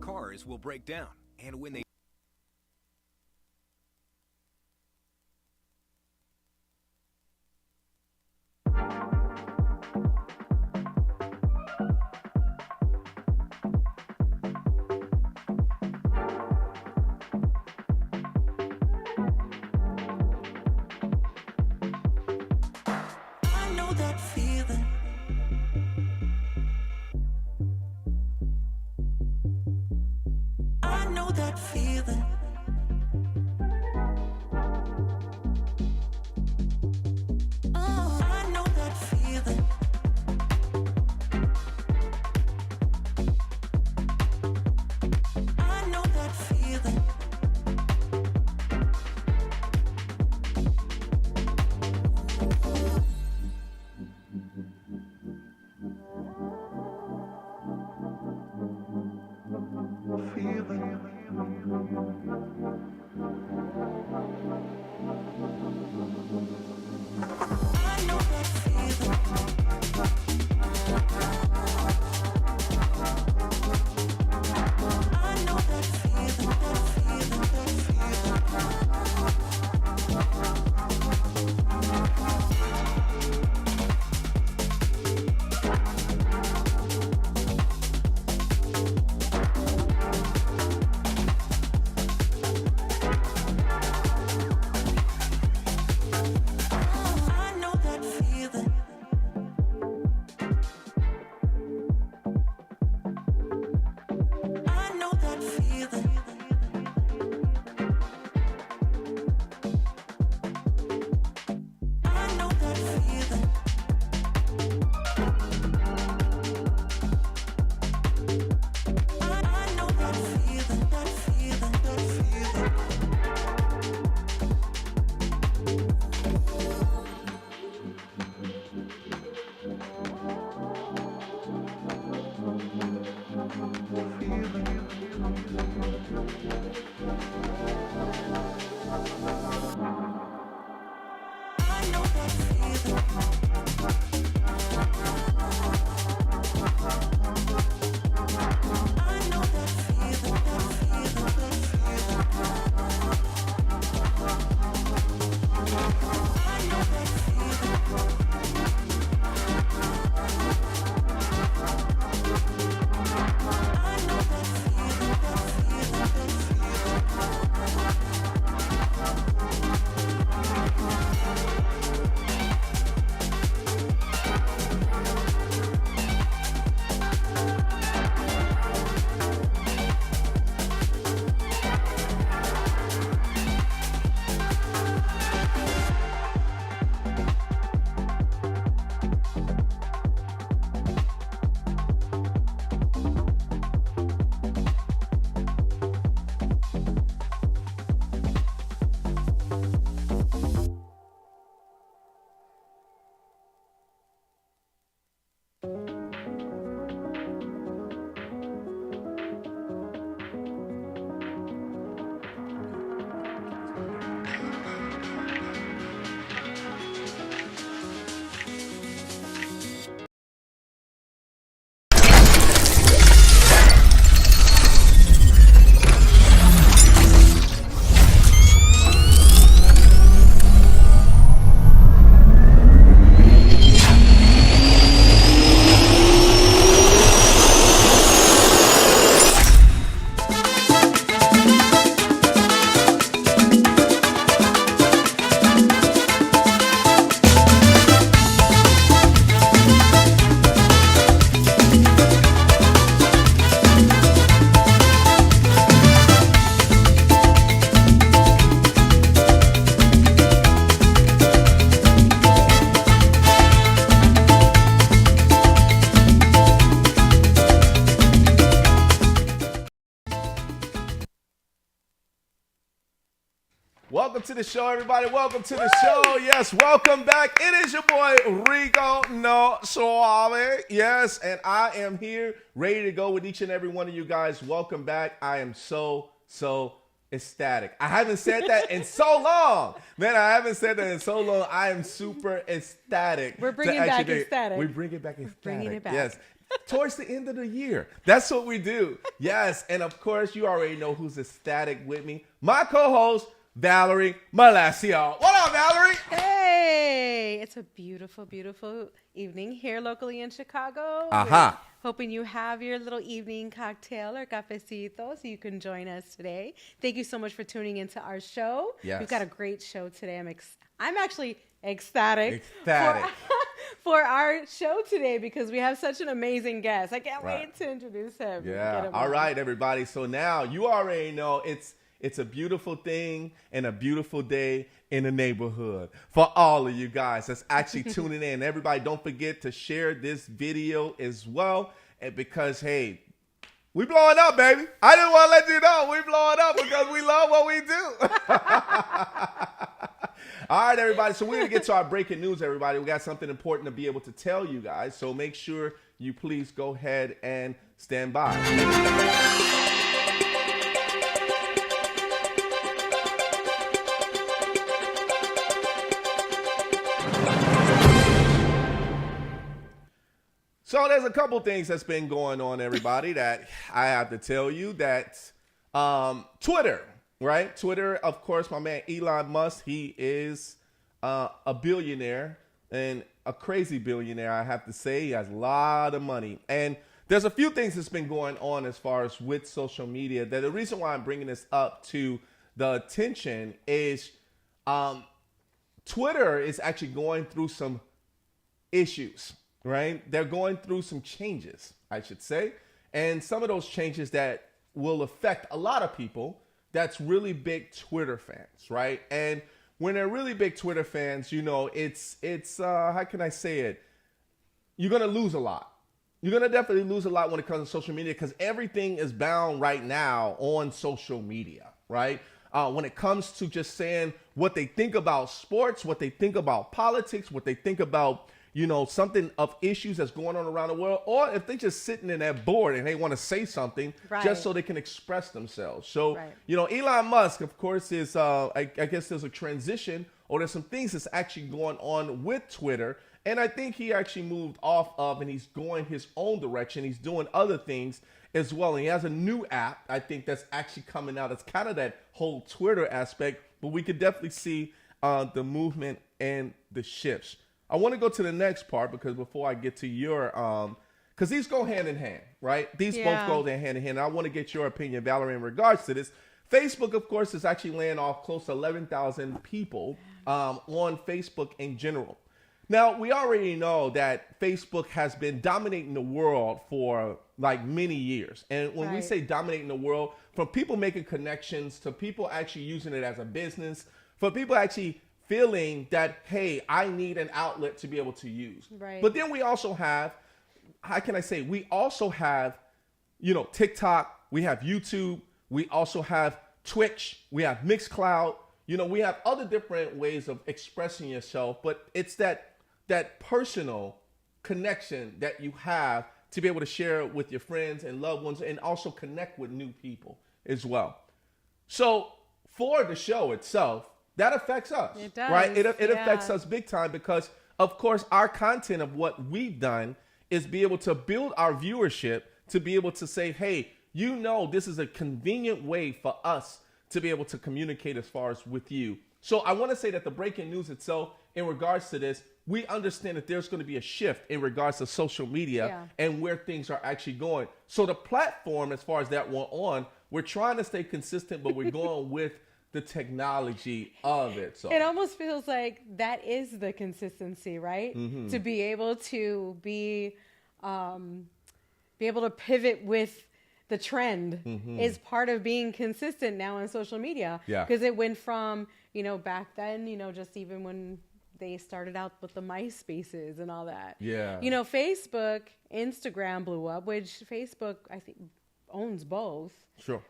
Cars will break down, and when they Welcome to the show, everybody. Welcome to the show. Yes, welcome back. It is your boy, Rico, no Suave. Yes, and I am here ready to go with each and every one of you guys. Welcome back. I am so ecstatic. I haven't said that in so long. Man, I haven't said that in so long. I am super ecstatic. We're bringing back ecstatic. We bring it back ecstatic. Bringing it back. Yes. Towards the end of the year. That's what we do. Yes. And of course, you already know who's ecstatic with me. My co-host, Valerie Malacio. What up, Valerie? Hey, it's a beautiful, beautiful evening here locally in Chicago. Aha. We're hoping you have your little evening cocktail or cafecito so you can join us today. Thank you so much for tuning into our show. Yes. We've got a great show today. I'm actually ecstatic. Ecstatic. For our show today because we have such an amazing guest. I can't wait to introduce him. Yeah. All right, everybody. So now you already know it's a beautiful thing and a beautiful day in the neighborhood for all of you guys that's actually tuning in. Everybody, don't forget to share this video as well. And because, hey, we blowing up, baby. I just want to let you know we blowing up because we love what we do. All right, everybody. So we're going to get to our breaking news, everybody. We got something important to be able to tell you guys. So make sure you please go ahead and stand by. So there's a couple things that's been going on, everybody, that I have to tell you that Twitter, right? Twitter, of course, my man Elon Musk, he is a billionaire and a crazy billionaire, I have to say. He has a lot of money. And there's a few things that's been going on as far as with social media. That the reason why I'm bringing this up to the attention is Twitter is actually going through some issues. Right? They're going through some changes, I should say. And some of those changes that will affect a lot of people that's really big Twitter fans, right? And when they're really big Twitter fans, you know, it's how can I say it? You're going to lose a lot. You're going to definitely lose a lot when it comes to social media because everything is bound right now on social media, right? When it comes to just saying what they think about sports, what they think about politics, what they think about something of issues that's going on around the world, or if they're just sitting in that board and they want to say something just so they can express themselves. So, Elon Musk, of course, is, I guess there's a transition or there's some things that's actually going on with Twitter. And I think he actually moved off of and he's going his own direction. He's doing other things as well. And he has a new app, I think, that's actually coming out. It's kind of that whole Twitter aspect, but we could definitely see the movement and the shifts. I want to go to the next part because before I get to your, because these go hand in hand, right? These both go hand in hand. And I want to get your opinion, Valerie, in regards to this. Facebook, of course, is actually laying off close to 11,000 people on Facebook in general. Now, we already know that Facebook has been dominating the world for like many years. And when we say dominating the world, from people making connections to people actually using it as a business, for people actually feeling that, hey, I need an outlet to be able to use. Right. But then we also have, how can I say, we also have, TikTok, we have YouTube, we also have Twitch, we have Mixcloud, we have other different ways of expressing yourself, but it's that personal connection that you have to be able to share it with your friends and loved ones and also connect with new people as well. So for the show itself, that affects us. It does. Right? It affects us big time because, of course, our content of what we've done is be able to build our viewership to be able to say, hey, this is a convenient way for us to be able to communicate as far as with you. So I want to say that the breaking news itself in regards to this, we understand that there's going to be a shift in regards to social media and where things are actually going. So the platform, as far as that went on, we're trying to stay consistent, but we're going with the technology of it. So it almost feels like that is the consistency, right? Mm-hmm. To be able to be able to pivot with the trend is part of being consistent now on social media. Yeah. Because it went from, back then, just even when they started out with the MySpaces and all that. Yeah. Facebook, Instagram blew up, which Facebook, I think, owns both. Sure.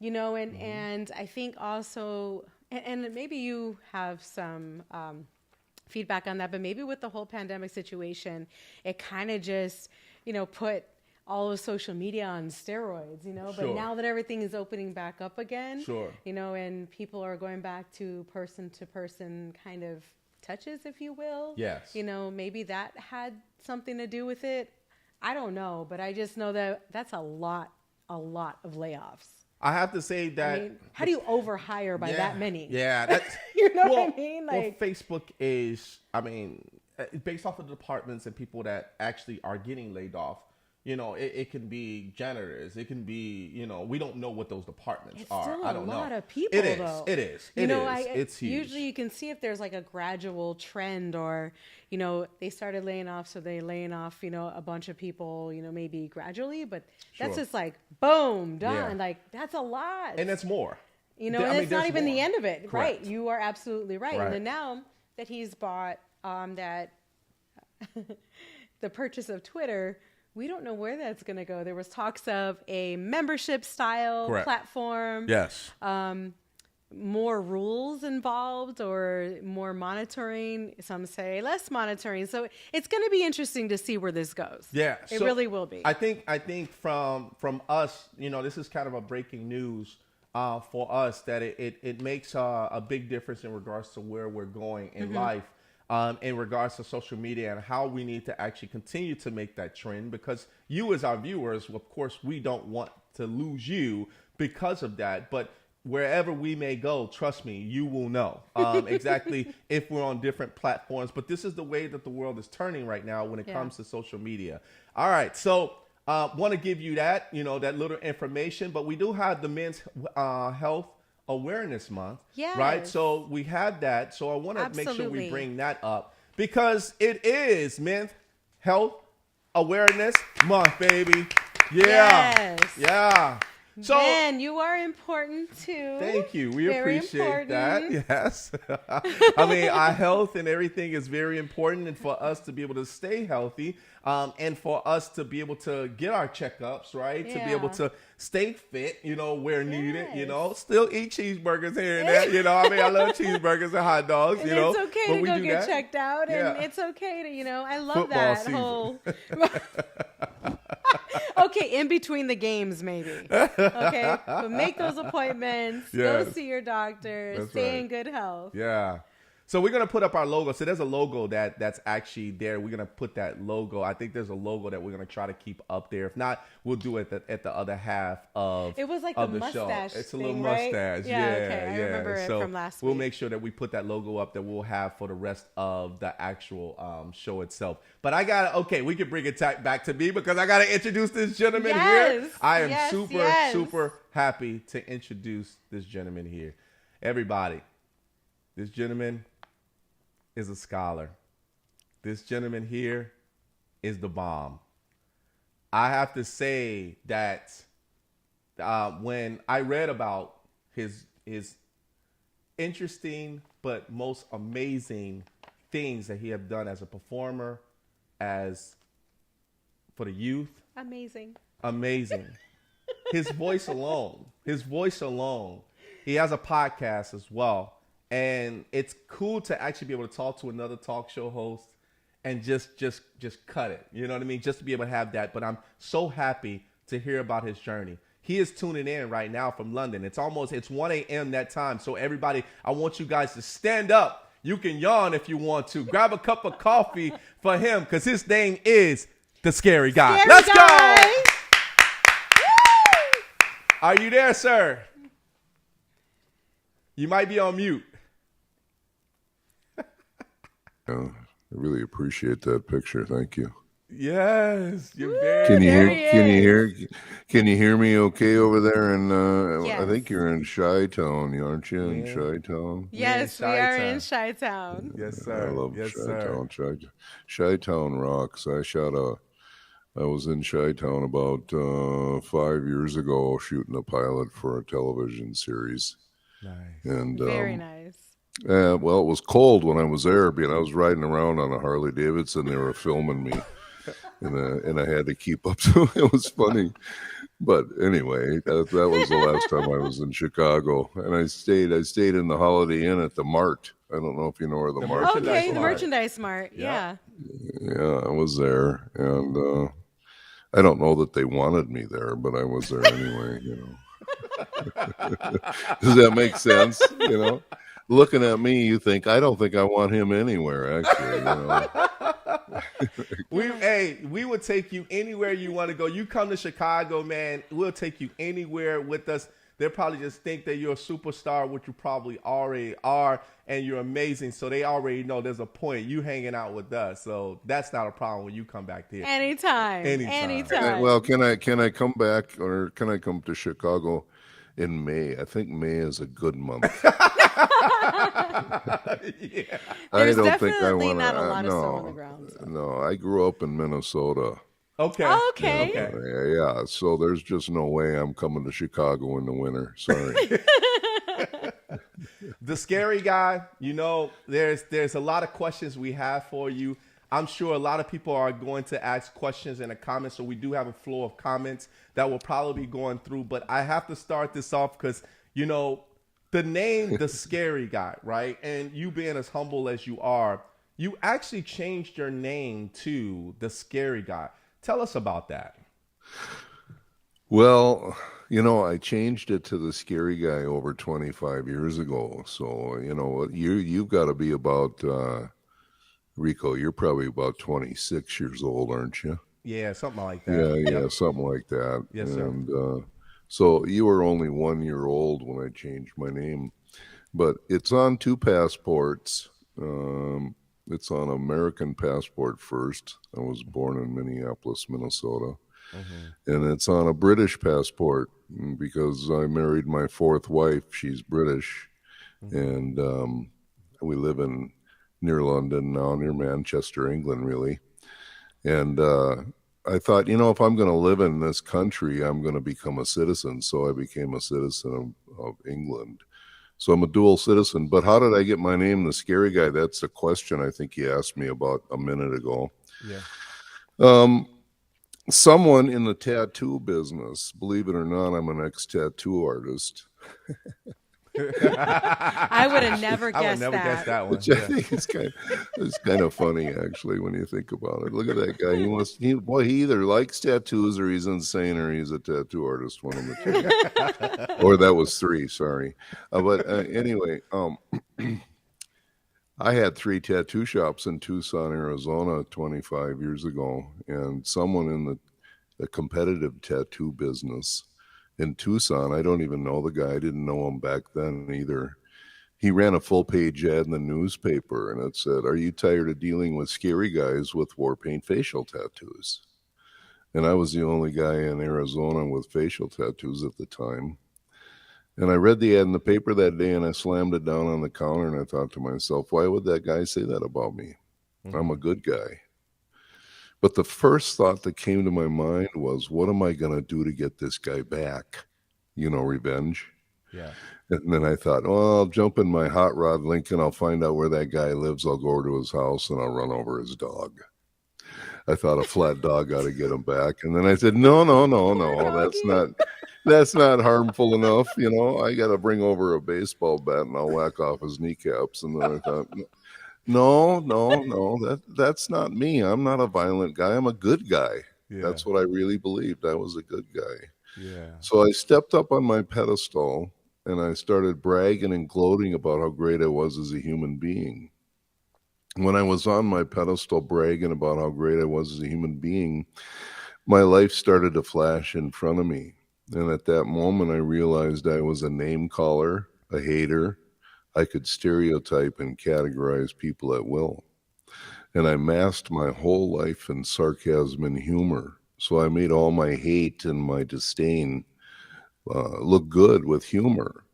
And I think also And maybe you have some feedback on that, but maybe with the whole pandemic situation, it kind of just, put all of social media on steroids, Sure. but now that everything is opening back up again, Sure. And people are going back to person kind of touches, if you will. Yes. Maybe that had something to do with it. I don't know, but I just know that that's a lot of layoffs. I have to say that. I mean, how do you overhire by that many? Yeah, that's what I mean? Facebook is, based off of the departments and people that actually are getting laid off. It can be janitors. It can be, we don't know what those departments it's are. Still I don't know. A lot of people, it is, though. It is. It's huge. Usually you can see if there's like a gradual trend or, they started laying off, so they're laying off, a bunch of people, maybe gradually, but that's Sure. just like, boom, done. Yeah. like, that's a lot. And that's more. And it's not even more. the end of it. Correct. Right. You are absolutely right. Right. And then now that he's bought that the purchase of Twitter, we don't know where that's going to go. There was talks of a membership style Correct. platform. Yes. More rules involved or more monitoring. Some say less monitoring. So it's going to be interesting to see where this goes. Yeah. It really will be. I think from us, this is kind of a breaking news for us that it makes a big difference in regards to where we're going in life. In regards to social media and how we need to actually continue to make that trend, because you as our viewers, of course, we don't want to lose you because of that. But wherever we may go, trust me, you will know exactly if we're on different platforms. But this is the way that the world is turning right now when it comes to social media. All right. So want to give you that, that little information. But we do have the Men's Health Awareness Month, Yes. right? So we have that. So I want to make sure we Absolutely. bring that up because it is Men's Health Awareness Month, baby. Yeah. Yes. Yeah. So Ben, you are important too. thank you. We Very appreciate that. important. Yes. Our health and everything is very important, and for us to be able to stay healthy, and for us to be able to get our checkups, right? To be able Yeah. to stay fit, where needed, Yes. still eat cheeseburgers here and there, I love cheeseburgers and hot dogs, And it's okay but to we go do get that. checked out, and Yeah. it's okay to, I love Football that season. whole. Okay, in between the games, maybe. Okay, but make those appointments. Go Yes. see your doctor. That's Stay right. in good health. Yeah. So we're going to put up our logo. So there's a logo that's actually there. We're going to put that logo. I think there's a logo that we're going to try to keep up there. If not, we'll do it at the other half of It was like of the show. mustache It's a thing, little right? mustache. Yeah, Yeah, okay. I remember it so from last we'll week. make sure that we put that logo up that we'll have for the rest of the actual show itself. But we can bring it back to me because I got to introduce this gentleman here. Yes, I am yes, super, yes. super happy to introduce this gentleman here. Everybody, this gentleman is a scholar. This gentleman here is the bomb. I have to say that when I read about his interesting but most amazing things that he have done as a performer, as for the youth, Amazing. his voice alone. He has a podcast as well. And it's cool to actually be able to talk to another talk show host and just cut it. You know what I mean? Just to be able to have that. But I'm so happy to hear about his journey. He is tuning in right now from London. It's 1 a.m. that time. So everybody, I want you guys to stand up. You can yawn if you want to. Grab a cup of coffee for him because his name is the Scary Guy. Scary Let's Guy. go. Are you there, sir? You might be on mute. I really appreciate that picture. Thank you. Yes, you're very. Can you there hear? he Can you is. hear? Can you hear me okay over there? And Yes. I think you're in Chi-Town, aren't you? In Yeah. Chi-Town. Yes, we are in Chi-Town. Yes, I sir. love Yes, sir. Chi-Town. Chi-Town rocks. I was in Chi-Town about 5 years ago shooting a pilot for a television series. Nice. And Very nice. well, it was cold when I was there, but I was riding around on a Harley Davidson. They were filming me, and I had to keep up to it. It was funny. But anyway, that was the last time I was in Chicago, and I stayed in the Holiday Inn at the Mart. I don't know if you know where the Mart is. Okay, the Merchandise Mart. Yeah. Yeah, I was there, and I don't know that they wanted me there, but I was there anyway. Does that make sense? Looking at me, you think I don't think I want him anywhere. Actually, we would take you anywhere you want to go. You come to Chicago, man, we'll take you anywhere with us. They'll probably just think that you're a superstar, which you probably already are, and you're amazing. So they already know there's a point you hanging out with us. So that's not a problem when you come back here. Anytime. Well, can I come back, or can I come to Chicago in May? I think May is a good month. Yeah. There's I don't think I definitely want not a lot of snow on the ground. So. No, I grew up in Minnesota. Okay. Yeah. So there's just no way I'm coming to Chicago in the winter. Sorry. The scary guy, there's a lot of questions we have for you. I'm sure a lot of people are going to ask questions in the comments, so we do have a flow of comments that will probably be going through. But I have to start this off because, the name, The Scary Guy, right? And you being as humble as you are, you actually changed your name to The Scary Guy. Tell us about that. Well, I changed it to The Scary Guy over 25 years ago. So, you've got to be about, Rico, you're probably about 26 years old, aren't you? Yeah, something like that. Yeah, something like that. Yes, sir. And so you were only 1 year old when I changed my name. But it's on 2 passports. It's on American passport first. I was born in Minneapolis, Minnesota. Mm-hmm. And it's on a British passport because I married my 4th wife. She's British. Mm-hmm. And we live near London now, near Manchester, England, really. And I thought, if I'm going to live in this country, I'm going to become a citizen. So I became a citizen of England. So I'm a dual citizen. But how did I get my name, The Scary Guy? That's the question I think you asked me about a minute ago. Yeah. Someone in the tattoo business, believe it or not, I'm an ex-tattoo artist. I would have never guessed that one. Which I think is kind of funny, actually, when you think about it. Look at that guy. He either likes tattoos, or he's insane, or he's a tattoo artist. One of the 2. Or that was 3. Sorry, but anyway, I had 3 tattoo shops in Tucson, Arizona, 25 years ago, and someone in the competitive tattoo business in Tucson, I don't even know the guy. I didn't know him back then either. He ran a full-page ad in the newspaper, and it said, "Are you tired of dealing with scary guys with war paint facial tattoos?" And I was the only guy in Arizona with facial tattoos at the time. And I read the ad in the paper that day, and I slammed it down on the counter, and I thought to myself, why would that guy say that about me? Mm-hmm. I'm a good guy. But the first thought that came to my mind was, what am I going to do to get this guy back? Revenge. Yeah. And then I thought, I'll jump in my hot rod Lincoln. I'll find out where that guy lives. I'll go over to his house, and I'll run over his dog. I thought a flat dog ought to get him back. And then I said, no, that's not harmful enough. I got to bring over a baseball bat, and I'll whack off his kneecaps. And then I thought, no, that's not me. I'm not a violent guy. I'm a good guy. Yeah. That's what I really believed. I was a good guy. Yeah. So I stepped up on my pedestal, and I started bragging and gloating about how great I was as a human being. When I was on my pedestal bragging about how great I was as a human being, my life started to flash in front of me. And at that moment, I realized I was a name caller, a hater. I could stereotype and categorize people at will. And I masked my whole life in sarcasm and humor. So I made all my hate and my disdain look good with humor.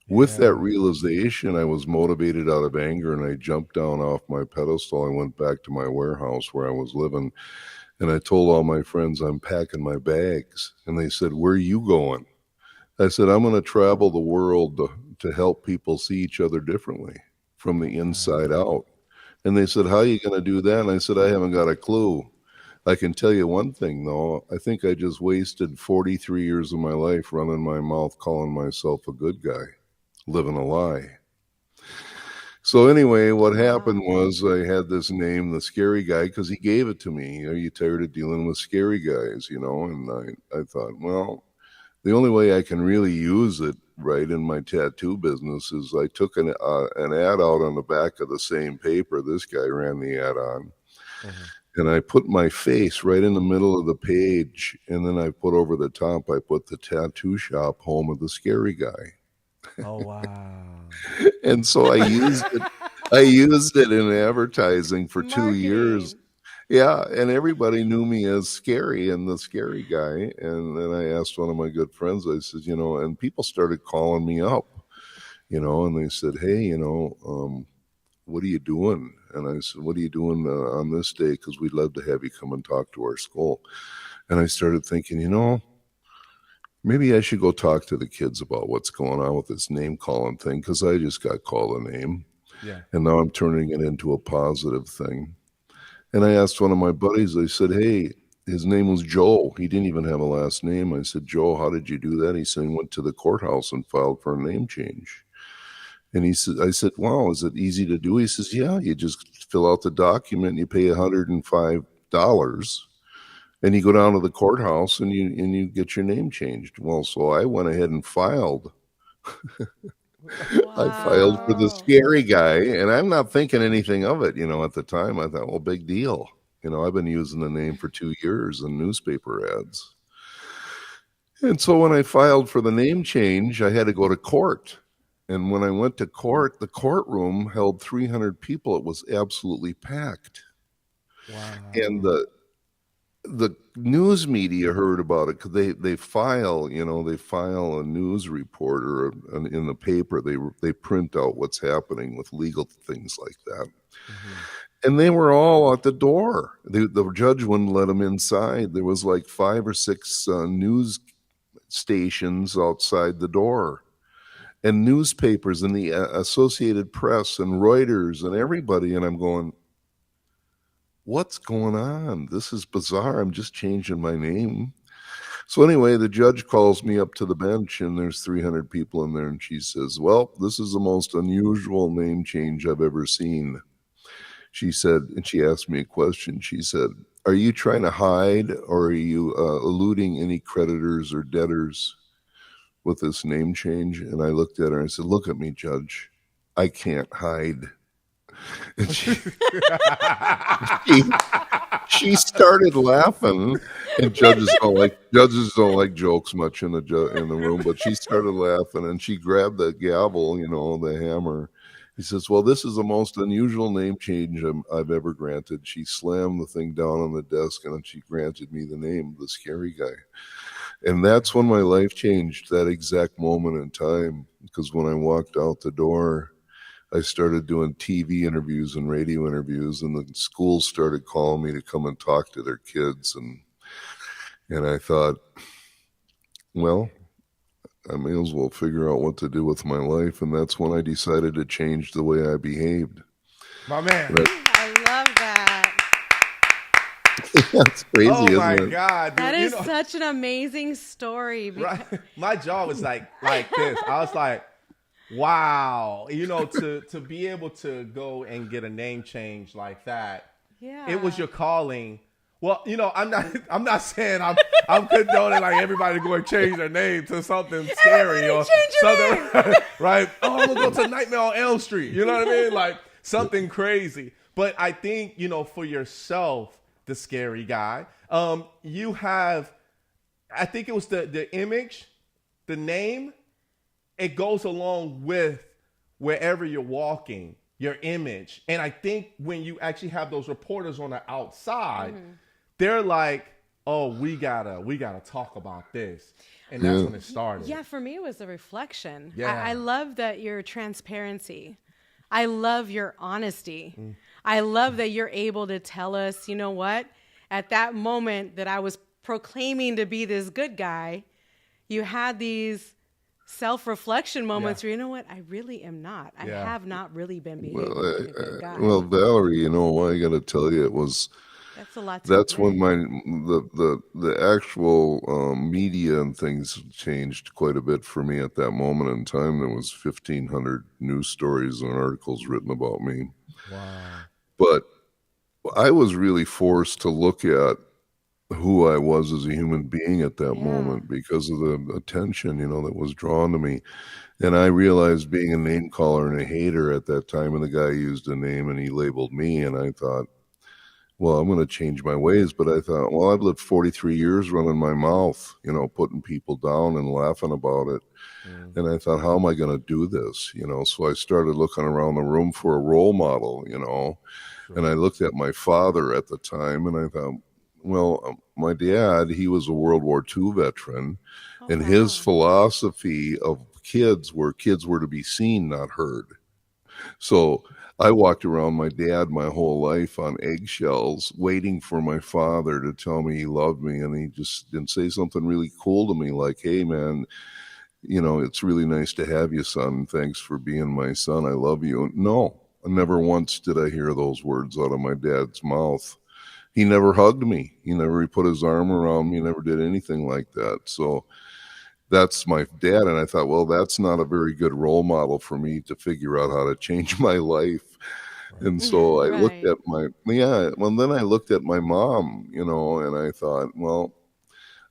With that realization, I was motivated out of anger, and I jumped down off my pedestal. I went back to my warehouse where I was living, and I told all my friends, I'm packing my bags. And they said, where are you going? I said, I'm going to travel the world to help people see each other differently from the inside out. And they said, how are you going to do that? And I said, I haven't got a clue. I can tell you one thing, though. I think I just wasted 43 years of my life running my mouth, calling myself a good guy, living a lie. So anyway, what happened was I had this name, the scary guy, because he gave it to me. Are you tired of dealing with scary guys? And I thought, well, the only way I can really use it right in my tattoo business is I took an ad out on the back of the same paper this guy ran the ad on. And I put my face right in the middle of the page, and then I put over the top, I put the tattoo shop, home of the scary guy. Oh, wow. And so I used it in advertising for 2 years. Yeah, and everybody knew me as Scary and the scary guy. And then I asked one of my good friends, I said, and people started calling me up, and they said, hey, what are you doing? And I said, what are you doing on this day? Because we'd love to have you come and talk to our school. And I started thinking, maybe I should go talk to the kids about what's going on with this name calling thing, because I just got called a name. Yeah. And now I'm turning it into a positive thing. And I asked one of my buddies, I said, hey, his name was Joe. He didn't even have a last name. I said, Joe, how did you do that? He said he went to the courthouse and filed for a name change. And I said, wow, is it easy to do? He says, yeah, you just fill out the document and you pay $105 and you go down to the courthouse and you get your name changed. Well, so I went ahead and filed. I filed for the scary guy, and I'm not thinking anything of it. At the time I thought, well, big deal. I've been using the name for 2 years in newspaper ads. And so when I filed for the name change, I had to go to court. And when I went to court, the courtroom held 300 people. It was absolutely packed. Wow. And the news media heard about it because they file a news report or in the paper. They print out what's happening with legal things like that. And they were all at the door. The judge wouldn't let them inside. There was like 5 or 6 news stations outside the door. And newspapers and the Associated Press and Reuters and everybody. And I'm going, what's going on? This is bizarre. I'm just changing my name. So anyway, the judge calls me up to the bench and there's 300 people in there. And she says, well, this is the most unusual name change I've ever seen. She said, and she asked me a question. She said, are you trying to hide or are you eluding any creditors or debtors with this name change? And I looked at her and I said, look at me, Judge. I can't hide. And she started laughing. And judges don't like jokes much in the room, but she started laughing and she grabbed the gavel, the hammer. He says, well, this is the most unusual name change I've ever granted. She slammed the thing down on the desk and then she granted me the name, the scary guy. And that's when my life changed, that exact moment in time. Because when I walked out the door, I started doing TV interviews and radio interviews, and the schools started calling me to come and talk to their kids. And I thought, well, I may as well figure out what to do with my life. And that's when I decided to change the way I behaved. My man. I love that. That's crazy, isn't it? Oh, my God. Dude. That is such an amazing story. Right? My jaw was like this. I was like, wow. To be able to go and get a name change like that. Yeah. It was your calling. Well, I'm not saying I'm condoning like everybody going to change their name to something scary or something, right? Oh, I'm gonna go to Nightmare on Elm Street. You know what I mean? Like something crazy. But I think for yourself, the scary guy, you have. I think it was the image, the name. It goes along with wherever you're walking, your image, and I think when you actually have those reporters on the outside. Mm-hmm. They're like, oh, we gotta talk about this. And that's when it started. Yeah, for me, it was a reflection. Yeah. I love that your transparency. I love your honesty. I love that you're able to tell us, you know what? At that moment that I was proclaiming to be this good guy, you had these self-reflection moments where, you know what? I really am not. I have not really been behaving like a good guy. Well, Valerie, I got to tell you, it was That's a lot to that's learn. when the actual media and things changed quite a bit for me at that moment in time. There was 1,500 news stories and articles written about me. Wow. But I was really forced to look at who I was as a human being at that moment because of the attention, that was drawn to me. And I realized being a name caller and a hater at that time, and the guy used a name and he labeled me, and I thought, well, I'm going to change my ways. But I thought, well, I've lived 43 years running my mouth, putting people down and laughing about it. And I thought, how am I going to do this? So I started looking around the room for a role model, and I looked at my father at the time and I thought, well, my dad, he was a World War II veteran, and his philosophy of kids were to be seen, not heard. So I walked around my dad my whole life on eggshells, waiting for my father to tell me he loved me, and he just didn't say something really cool to me like, hey, man, it's really nice to have you, son. Thanks for being my son. I love you. No, never once did I hear those words out of my dad's mouth. He never hugged me. He never put his arm around me. He never did anything like that. So that's my dad. And I thought, well, that's not a very good role model for me to figure out how to change my life. And so I looked at then I looked at my mom, and I thought, well,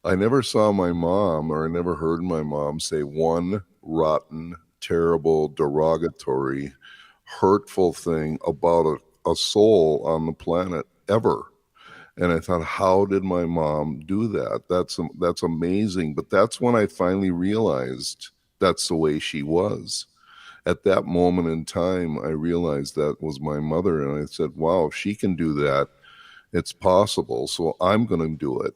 I never saw my mom, or I never heard my mom say one rotten, terrible, derogatory, hurtful thing about a soul on the planet ever. And I thought, how did my mom do that? That's amazing. But that's when I finally realized that's the way she was. At that moment in time, I realized that was my mother. And I said, wow, if she can do that, it's possible. So I'm going to do it.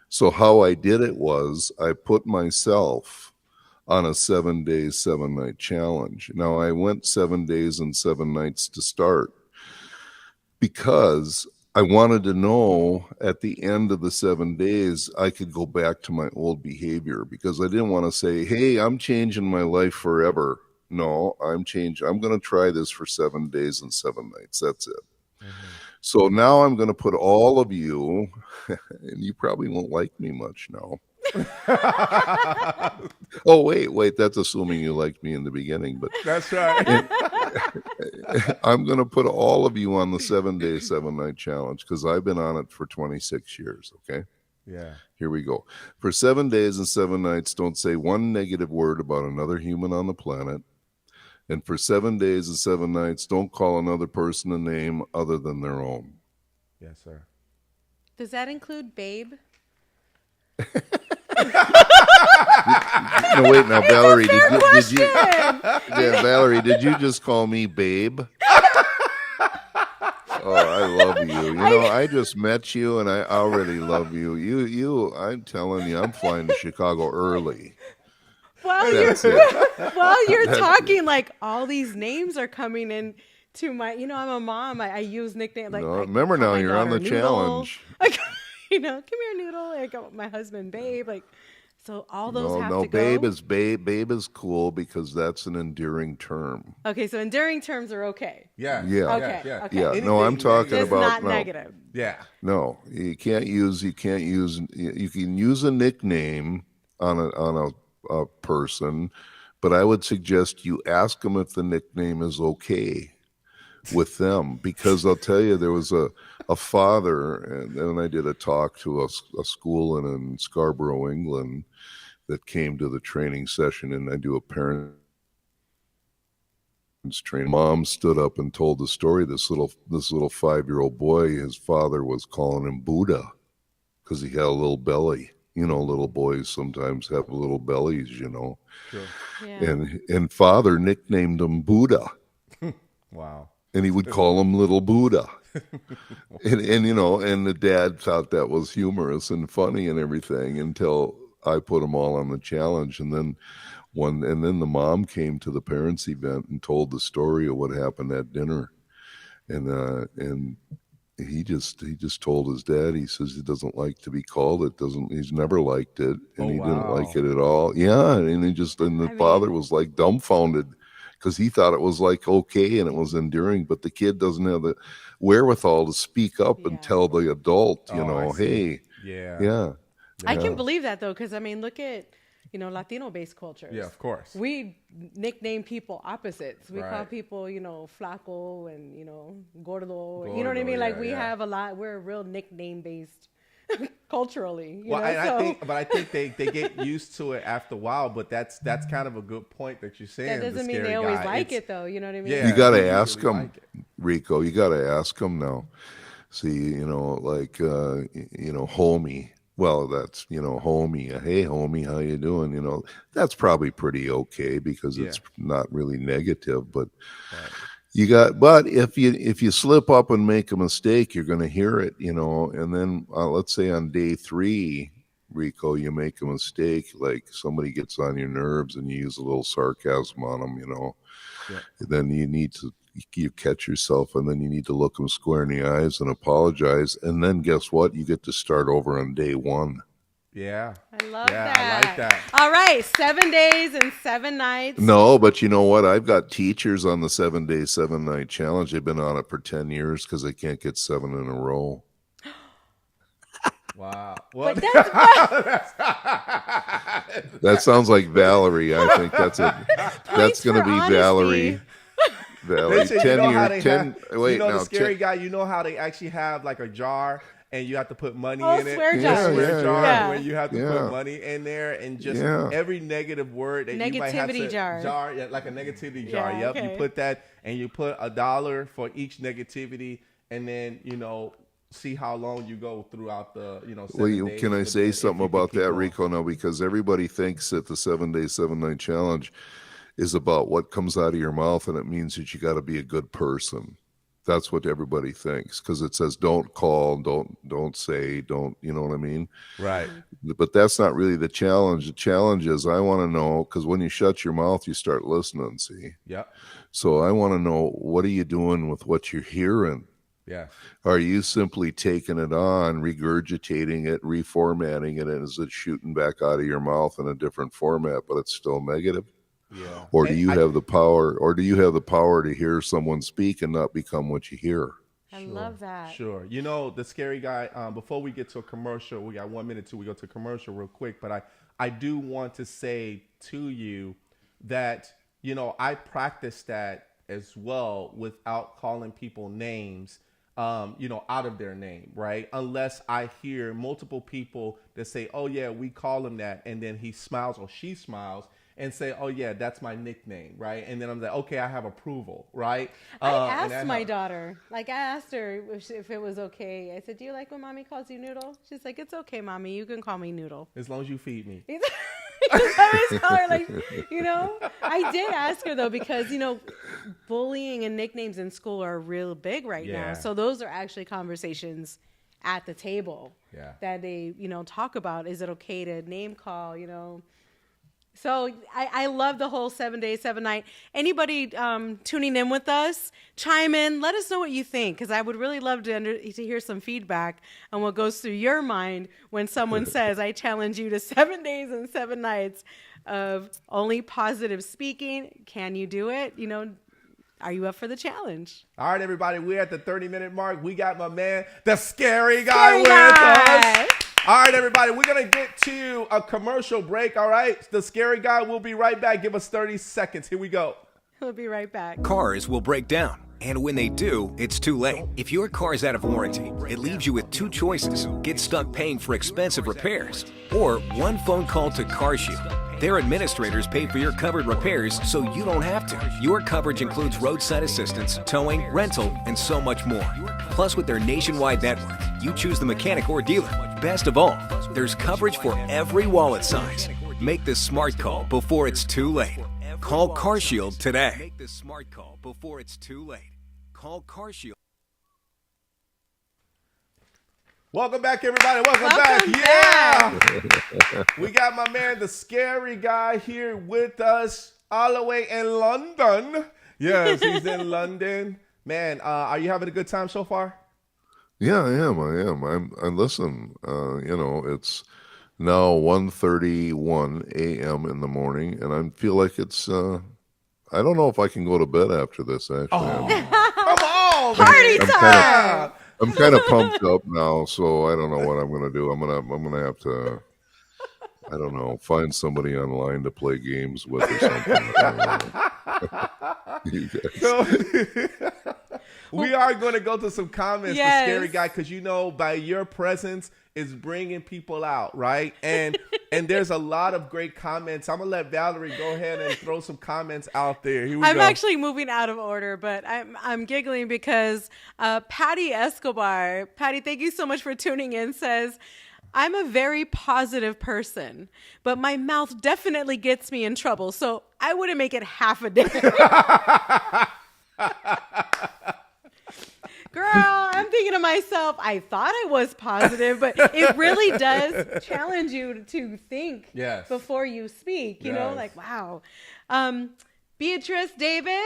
So how I did it was I put myself on a 7-day, 7-night challenge. Now, I went 7 days and 7 nights to start because I wanted to know at the end of the 7 days, I could go back to my old behavior, because I didn't want to say, hey, I'm changing my life forever. No, I'm going to try this for 7 days and 7 nights. That's it. So now I'm going to put all of you, and you probably won't like me much now. Oh, wait, that's assuming you liked me in the beginning, but that's right. I'm going to put all of you on the 7-day, 7-night challenge, because I've been on it for 26 years. Okay. Yeah. Here we go. For 7 days and 7 nights, don't say one negative word about another human on the planet. And for 7 days and 7 nights, don't call another person a name other than their own. Yes, sir. Does that include babe? No, wait, now, Valerie, Valerie, did you just call me babe? Oh, I love you. I just met you, and I already love you. I'm telling you, I'm flying to Chicago early. While you're talking, like, all these names are coming in to my, I'm a mom. I use nicknames. Like, remember now, you're on the Noodle. challenge. Like, come here, Noodle. I got my husband, Babe. Like, so all those have to babe go. Babe is cool, because that's an enduring term. Okay, so enduring terms are okay. Yeah. Okay. Yeah. No, I'm talking It's about not negative. Yeah. No, you can use a nickname on a person, but I would suggest you ask them if the nickname is okay with them, because I'll tell you, there was a father, and then I did a talk to a school in Scarborough, England, that came to the training session, and I do a parents training. Mom stood up and told the story. This little 5-year-old boy, his father was calling him Buddha because he had a little belly. Little boys sometimes have little bellies, Sure. Yeah. And father nicknamed him Buddha. Wow. And he would call him Little Buddha. and the dad thought that was humorous and funny and everything, until I put them all on the challenge. And then the mom came to the parents' event and told the story of what happened at dinner. And he just told his dad, he says he doesn't like to be called it. He's never liked it, and he didn't like it at all. Yeah, and the father was like dumbfounded. because he thought it was like okay and it was endearing, but the kid doesn't have the wherewithal to speak up and tell the adult, hey, yeah. I can believe that though, because I mean, look at Latino-based cultures. Yeah, of course. We nickname people opposites. We call people, flaco and gordo. You know what I mean? Like we have a lot. We're real nickname-based culturally. I think they get used to it after a while. But that's kind of a good point that you're saying. That doesn't mean they always like it though. You know what I mean? Yeah, you got to ask them, Rico. You got to ask them now. See, homie. Well, that's, homie. Hey, homie, how you doing? That's probably pretty okay because it's not really negative. But but if you slip up and make a mistake, you're going to hear it, And then let's say on day 3, Rico, you make a mistake, like somebody gets on your nerves and you use a little sarcasm on them, Then you catch yourself, and then you need to look them square in the eyes and apologize, and then guess what? You get to start over on day 1. Yeah, I love that. I like that. All right, 7 days and 7 nights. No, but you know what? I've got teachers on the 7-day, 7-night challenge. They've been on it for 10 years because they can't get 7 in a row. Wow. But That sounds like Valerie. I think that's it. That's going to be honesty. Valerie. Listen, 10 years. 10. Wait, the now, scary guy. You know how they actually have like a jar and you have to put money in it. Swear jar. Yeah, Swear jar yeah. where you have to put money in there, and just every negative word that you might have to jar, like a negativity jar. Yeah, Yep, okay. you put that, and you put $1 for each negativity, and then see how long you go throughout the 7 days. Can I say something about that, Rico? Now, because everybody thinks that the 7-day, 7-night challenge is about what comes out of your mouth, and it means that you got to be a good person. That's what everybody thinks, because it says don't call, don't say, don't, you know what I mean? Right. But that's not really the challenge. The challenge is I want to know, because when you shut your mouth, you start listening, see? Yeah. So I want to know, what are you doing with what you're hearing? Yeah. Are you simply taking it on, regurgitating it, reformatting it, and is it shooting back out of your mouth in a different format, but it's still negative? Yeah. Or do you have the power? Or do you have the power to hear someone speak and not become what you hear? I love that. Sure. The scary guy. Before we get to a commercial, we got 1 minute till we go to a commercial real quick. But I do want to say to you that I practice that as well without calling people names. Out of their name, right? Unless I hear multiple people that say, "Oh yeah, we call him that," and then he smiles or she smiles and say, "Oh yeah, that's my nickname," right? And then I'm like, "Okay, I have approval," right? I asked my daughter, I asked her if it was okay. I said, "Do you like when mommy calls you Noodle?" She's like, "It's okay, mommy. You can call me Noodle as long as you feed me." I always call her I did ask her though, because bullying and nicknames in school are real big right now. So those are actually conversations at the table that they talk about. Is it okay to name call? So I love the whole 7-day, 7-night. Anybody tuning in with us, chime in. Let us know what you think, because I would really love to hear some feedback on what goes through your mind when someone says, "I challenge you to 7 days and 7 nights of only positive speaking." Can you do it? Are you up for the challenge? All right, everybody. We're at the 30-minute mark. We got my man, the scary guy, with us. All right, everybody, we're going to get to a commercial break, all right? The scary guy will be right back. Give us 30 seconds. Here we go. We'll be right back. Cars will break down, and when they do, it's too late. If your car is out of warranty, it leaves you with 2 choices. Get stuck paying for expensive repairs, or one phone call to CarShield. Their administrators pay for your covered repairs so you don't have to. Your coverage includes roadside assistance, towing, rental, and so much more. Plus, with their nationwide network, you choose the mechanic or dealer. Best of all, there's coverage for every wallet size. Make this smart call before it's too late. Call CarShield today. Make this smart call before it's too late. Call CarShield. Welcome back, everybody. Welcome back. Yeah. We got my man, the scary guy, here with us all the way in London. Yes, he's in London. Man, are you having a good time so far? Yeah, I am. I listen. It's now 1:31 a.m. in the morning, and I feel like it's I don't know if I can go to bed after this. Actually, Come on, Party man. time! I'm kind of pumped up now, so I don't know what I'm gonna do. I'm gonna have to, I don't know, find somebody online to play games with or something. You guys. So, we are going to go to some comments Yes. for Scary Guy, because by your presence is bringing people out, right? And there's a lot of great comments. I'm gonna let Valerie go ahead and throw some comments out there. Here we I'm go. actually moving out of order, but I'm giggling because Patty Escobar, Patty, thank you so much for tuning in, says, I'm a very positive person, but my mouth definitely gets me in trouble, so I wouldn't make it half a day. Girl, I'm thinking to myself, I thought I was positive, but it really does challenge you to think Yes. before you speak. You know, Yes. like, wow. Beatrice Davis,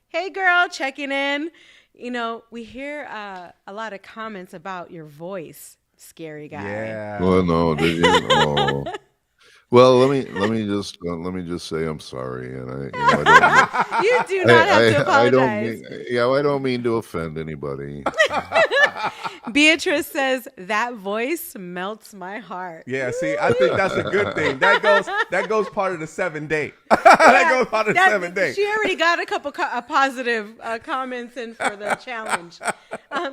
hey girl, checking in. You know, we hear a lot of comments about your voice, Scary Guy. Yeah. Well, no, did you? Oh. Well, let me just say I'm sorry, and I You do not have to I don't apologize. I don't mean to offend anybody. Beatrice says, that voice melts my heart. Yeah, see, I think that's a good thing. That goes part of the 7 day. That goes part of the 7 day. She already got a couple positive comments in for the challenge.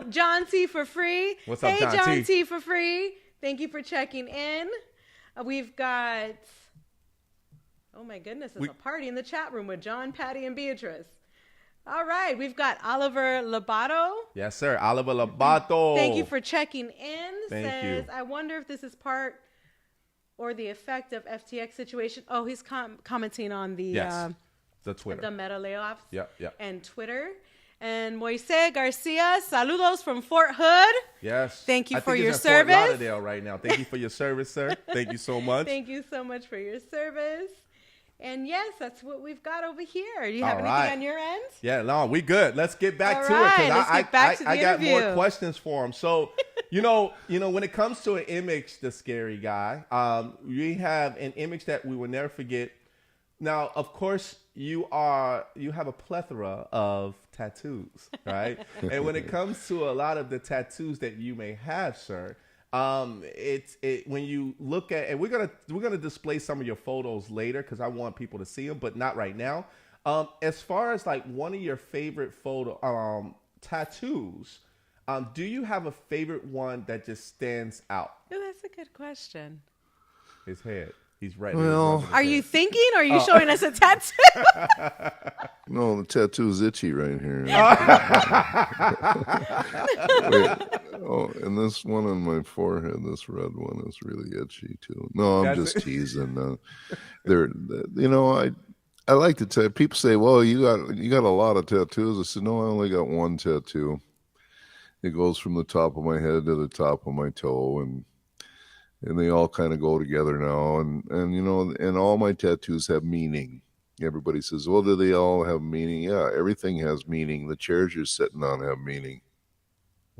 John T for free. What's up, hey, John John T? T for free. Thank you for checking in. We've got, oh my goodness, it's a party in the chat room with John, Patty, and Beatrice. All right, we've got Oliver Lobato. Yes, sir. Oliver Lobato. Thank you for checking in. Thank Says, you. I wonder if this is part or the effect of FTX situation. Oh, he's commenting on the Yes. The Twitter. the meta layoffs Yep. and Twitter. And Moise Garcia, saludos from Fort Hood. Yes. Thank you I for think your it's in Fort service. Lauderdale right now. Thank you for your service, sir. Thank you so much. Thank you so much for your service. And yes, that's what we've got over here. Do you have All anything right. on your end? Yeah, no, we good. Let's get back All to it, right, because let's get back to the I got more interview. questions for him. So, you know, when it comes to an image, the Scary Guy, we have an image that we will never forget. Now, of course, you have a plethora of tattoos, right? And when it comes to a lot of the tattoos that you may have, sir, when you look at, and we're gonna display some of your photos later, because I want people to see them, but not right now. As far as like one of your favorite tattoos, do you have a favorite one that just stands out? Oh, that's a good question. His head. He's right. Well, Are you thinking, or are you showing us a tattoo? No, the tattoo's itchy right here. Wait, and this one on my forehead, this red one, is really itchy too. No, I'm just teasing. I like to tell people say, "Well, you got a lot of tattoos." I said, "No, I only got one tattoo. It goes from the top of my head to the top of my toe, and they all kind of go together now. And all my tattoos have meaning." Everybody says, "Well, do they all have meaning?" Yeah, everything has meaning. The chairs you're sitting on have meaning.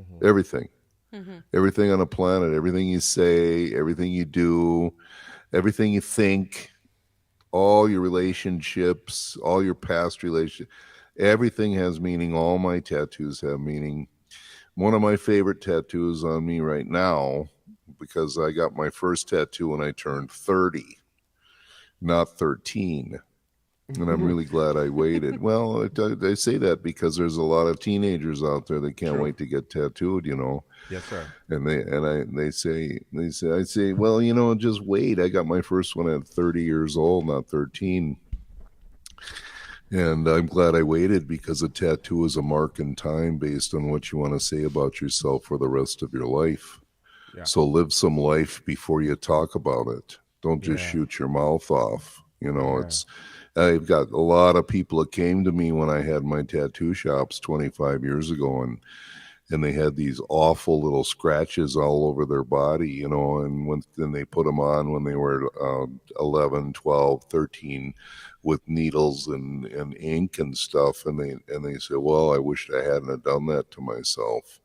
Mm-hmm. Everything. Mm-hmm. Everything on the planet, everything you say, everything you do, everything you think, all your relationships, all your past relationships, everything has meaning. All my tattoos have meaning. One of my favorite tattoos on me right now, because I got my first tattoo when I turned 30, not 13. And I'm really glad I waited. Well, I say that because there's a lot of teenagers out there that can't wait to get tattooed, you know. Yes, sir. And I say, well, just wait. I got my first one at 30 years old, not 13. And I'm glad I waited, because a tattoo is a mark in time based on what you want to say about yourself for the rest of your life. Yeah. So live some life before you talk about it. Don't just shoot your mouth off. I've got a lot of people that came to me when I had my tattoo shops 25 years ago, and they had these awful little scratches all over their body, and then they put them on when they were 11, 12, 13 with needles and ink and stuff. And they say, well, I wish I hadn't have done that to myself.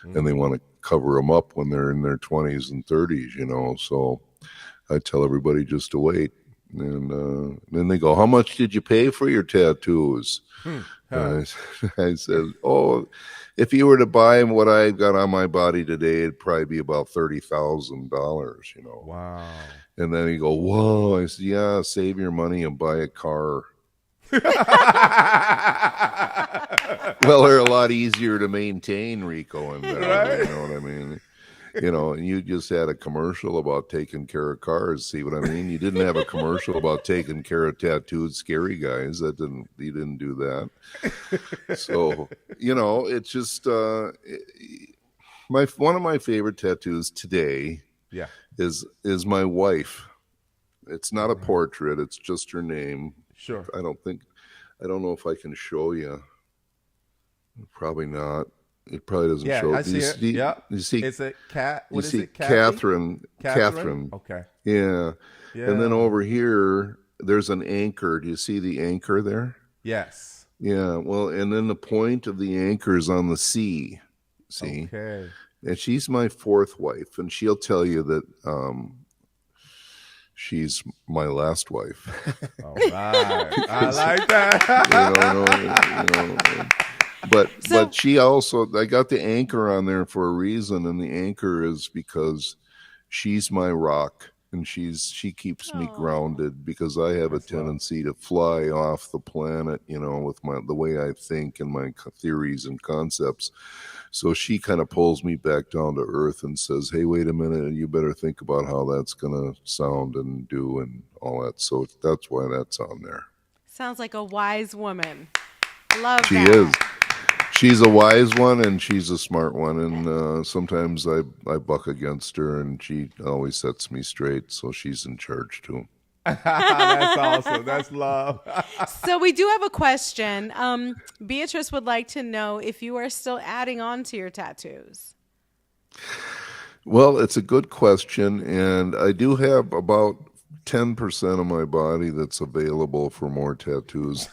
Mm-hmm. And they want to cover them up when they're in their 20s and 30s, So I tell everybody just to wait. And then they go, "How much did you pay for your tattoos?" And I said, "Oh, if you were to buy what I got on my body today, it'd probably be about $30,000, you know." Wow. And then he go, "Whoa!" I said, "Yeah, save your money and buy a car." Well, they're a lot easier to maintain, Rico and Val, Right. you know what I mean? You know, and you just had a commercial about taking care of cars. See what I mean? You didn't have a commercial about taking care of tattooed, scary guys. You didn't do that. So, you know, it's just one of my favorite tattoos today. Yeah. Is my wife. It's not a portrait. It's just her name. Sure. I don't know if I can show you. Probably not. It probably doesn't show. I see it. Yeah. You see, it's a cat. What is it? Catherine. Okay. Yeah. And then over here, there's an anchor. Do you see the anchor there? Yes. Yeah. Well, and then the point of the anchor is on the sea. See? Okay. And she's my fourth wife, and she'll tell you that she's my last wife. All right. I like that. But she also, I got the anchor on there for a reason, and the anchor is because she's my rock, and she keeps me grounded, because I have a tendency to fly off the planet, you know, with the way I think and my theories and concepts. So she kind of pulls me back down to earth and says, "Hey, wait a minute, you better think about how that's going to sound and do and all that." So that's why that's on there. Sounds like a wise woman. Love she that. Is. She's a wise one, and she's a smart one, and sometimes I buck against her, and she always sets me straight, so she's in charge too. That's awesome. That's love. So we do have a question. Beatrice would like to know if you are still adding on to your tattoos. Well, it's a good question, and I do have about 10% of my body that's available for more tattoos.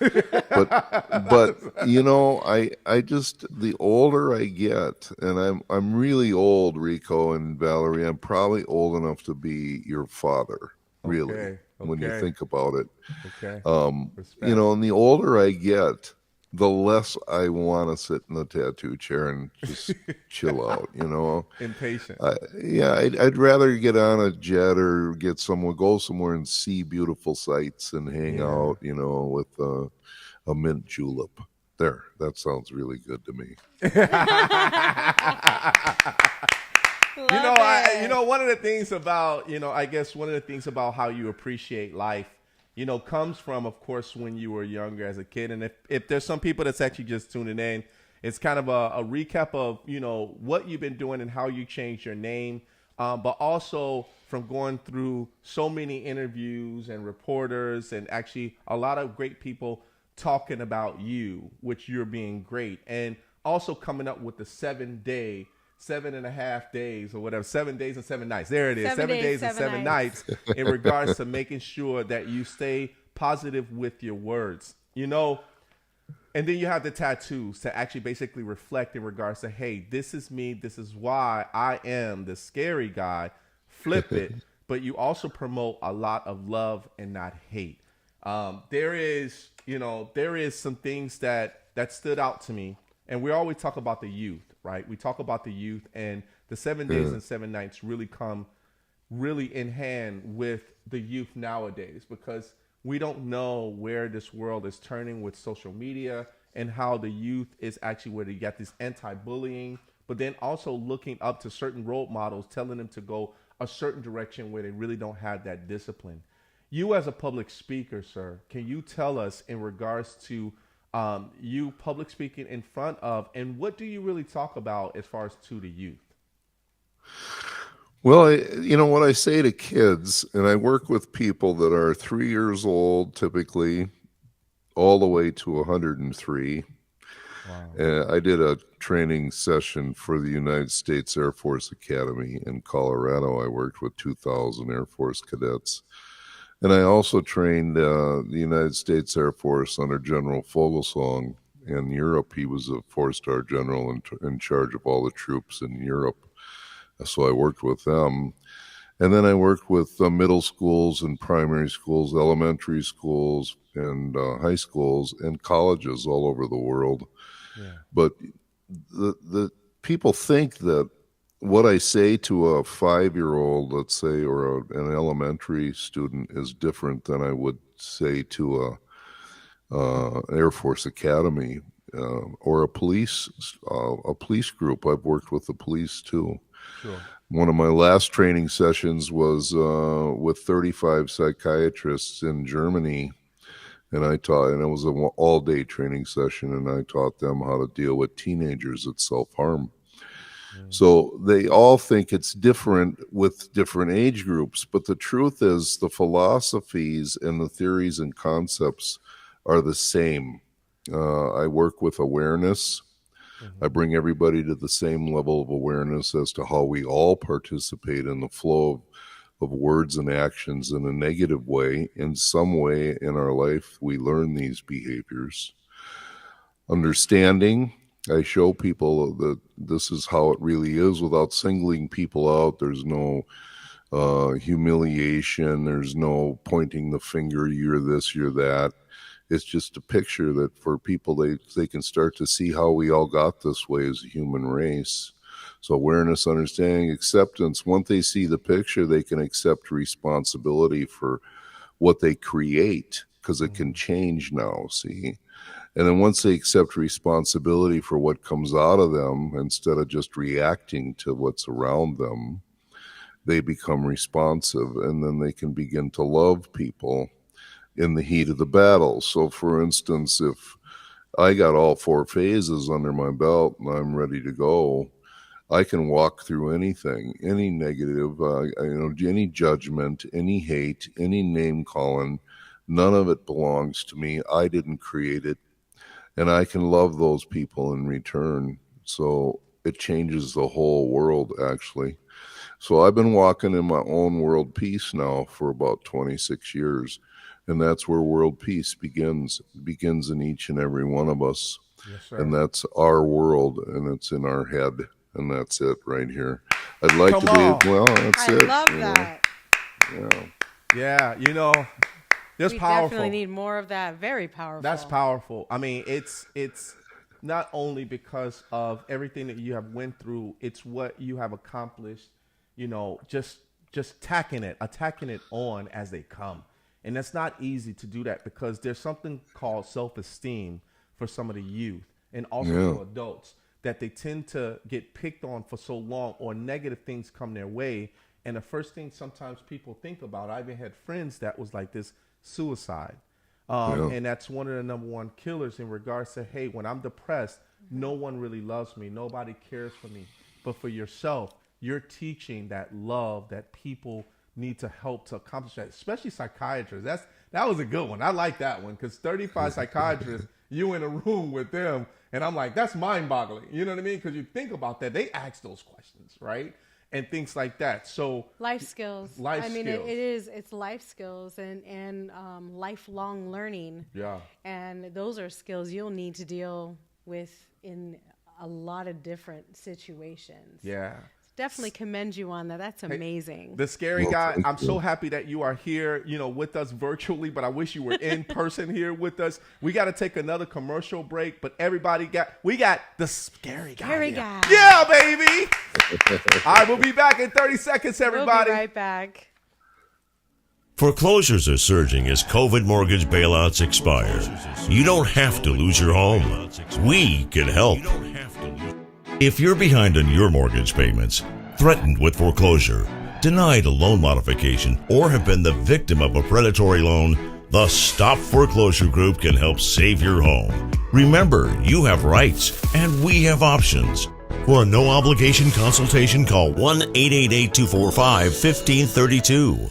But you know, I just, the older I get, and I'm really old, Rico and Valerie, I'm probably old enough to be your father, really. Okay. When you think about it. Okay. You know, and the older I get, the less I want to sit in the tattoo chair and just chill out, you know. Impatient. I'd rather get on a jet or go somewhere and see beautiful sights and hang out, you know, with a mint julep. There, that sounds really good to me. One of the things about, I guess one of the things about how you appreciate life, comes from, of course, when you were younger as a kid. And if there's some people that's actually just tuning in, it's kind of a recap of, what you've been doing and how you changed your name, but also from going through so many interviews and reporters and actually a lot of great people talking about you, which you're being great. And also coming up with the 7.5 days or whatever, 7 days and 7 nights. There it is. 7 days and 7 nights in regards to making sure that you stay positive with your words, and then you have the tattoos to actually basically reflect in regards to, hey, this is me. This is why I am the scary guy. Flip it. But you also promote a lot of love and not hate. There is some things that stood out to me. And we always talk about the youth, right? We talk about the youth, and the 7 days and 7 nights really come in hand with the youth nowadays, because we don't know where this world is turning with social media and how the youth is actually where they get this anti-bullying, but then also looking up to certain role models, telling them to go a certain direction where they really don't have that discipline. You as a public speaker, sir, can you tell us in regards to you public speaking in front of, and what do you really talk about as far as to the youth? Well, what I say to kids, and I work with people that are 3 years old, typically, all the way to 103. Wow. I did a training session for the United States Air Force Academy in Colorado. I worked with 2,000 Air Force cadets. And I also trained the United States Air Force under General Fogelsong in Europe. He was a 4-star general in charge of all the troops in Europe. So I worked with them. And then I worked with middle schools and primary schools, elementary schools, and high schools, and colleges all over the world. Yeah. But the people think that what I say to a 5-year-old, let's say, or an elementary student is different than I would say to a Air Force Academy or a police group. I've worked with the police too. Sure. One of my last training sessions was with 35 psychiatrists in Germany, and it was an all-day training session, and I taught them how to deal with teenagers that self-harm. So they all think it's different with different age groups, but the truth is the philosophies and the theories and concepts are the same. I work with awareness. I bring everybody to the same level of awareness as to how we all participate in the flow of words and actions in a negative way. In some way in our life, we learn these behaviors. Understanding, I show people that this is how it really is without singling people out. There's no humiliation. There's no pointing the finger, you're this, you're that. It's just a picture that for people, they can start to see how we all got this way as a human race. So awareness, understanding, acceptance. Once they see the picture, they can accept responsibility for what they create, because it can change now, see? And then once they accept responsibility for what comes out of them, instead of just reacting to what's around them, they become responsive, and then they can begin to love people in the heat of the battle. So for instance, if I got all 4 phases under my belt and I'm ready to go, I can walk through anything, any negative, any judgment, any hate, any name calling. None of it belongs to me. I didn't create it. And I can love those people in return. So it changes the whole world, actually. So I've been walking in my own world peace now for about 26 years. And that's where world peace begins. It begins in each and every one of us. Yes, sir. And that's our world, and it's in our head. And that's it right here. I'd like Come to on. be, well, that's it. I love that. Yeah, that's We powerful. definitely need more of that. Very powerful. That's powerful. I mean, it's not only because of everything that you have went through, it's what you have accomplished, just attacking it on as they come. And that's not easy to do that, because there's something called self-esteem for some of the youth and also for adults, that they tend to get picked on for so long, or negative things come their way. And the first thing sometimes people think about, I even had friends that was like this, suicide. And that's one of the number one killers in regards to, hey, when I'm depressed, no one really loves me. Nobody cares for me. But for yourself, you're teaching that love that people need to help to accomplish that, especially psychiatrists. That was a good one. I like that one, because 35 psychiatrists, you in a room with them, and I'm like, that's mind-boggling. You know what I mean? Because you think about that, they ask those questions, right? And things like that. So life skills. It's life skills and lifelong learning. Yeah. And those are skills you'll need to deal with in a lot of different situations. Yeah. Definitely commend you on that. That's amazing. The scary guy, I'm so happy that you are here, with us virtually, but I wish you were in person here with us. We got to take another commercial break, but we got the scary guy. Scary guy. Yeah, baby. All right, we'll be back in 30 seconds, everybody. We'll be right back. Foreclosures are surging as COVID mortgage bailouts expire. You don't have to lose your home. We can help. If you're behind on your mortgage payments, threatened with foreclosure, denied a loan modification, or have been the victim of a predatory loan, the Stop Foreclosure Group can help save your home. Remember, you have rights, and we have options. For a no-obligation consultation, call 1-888-245-1532.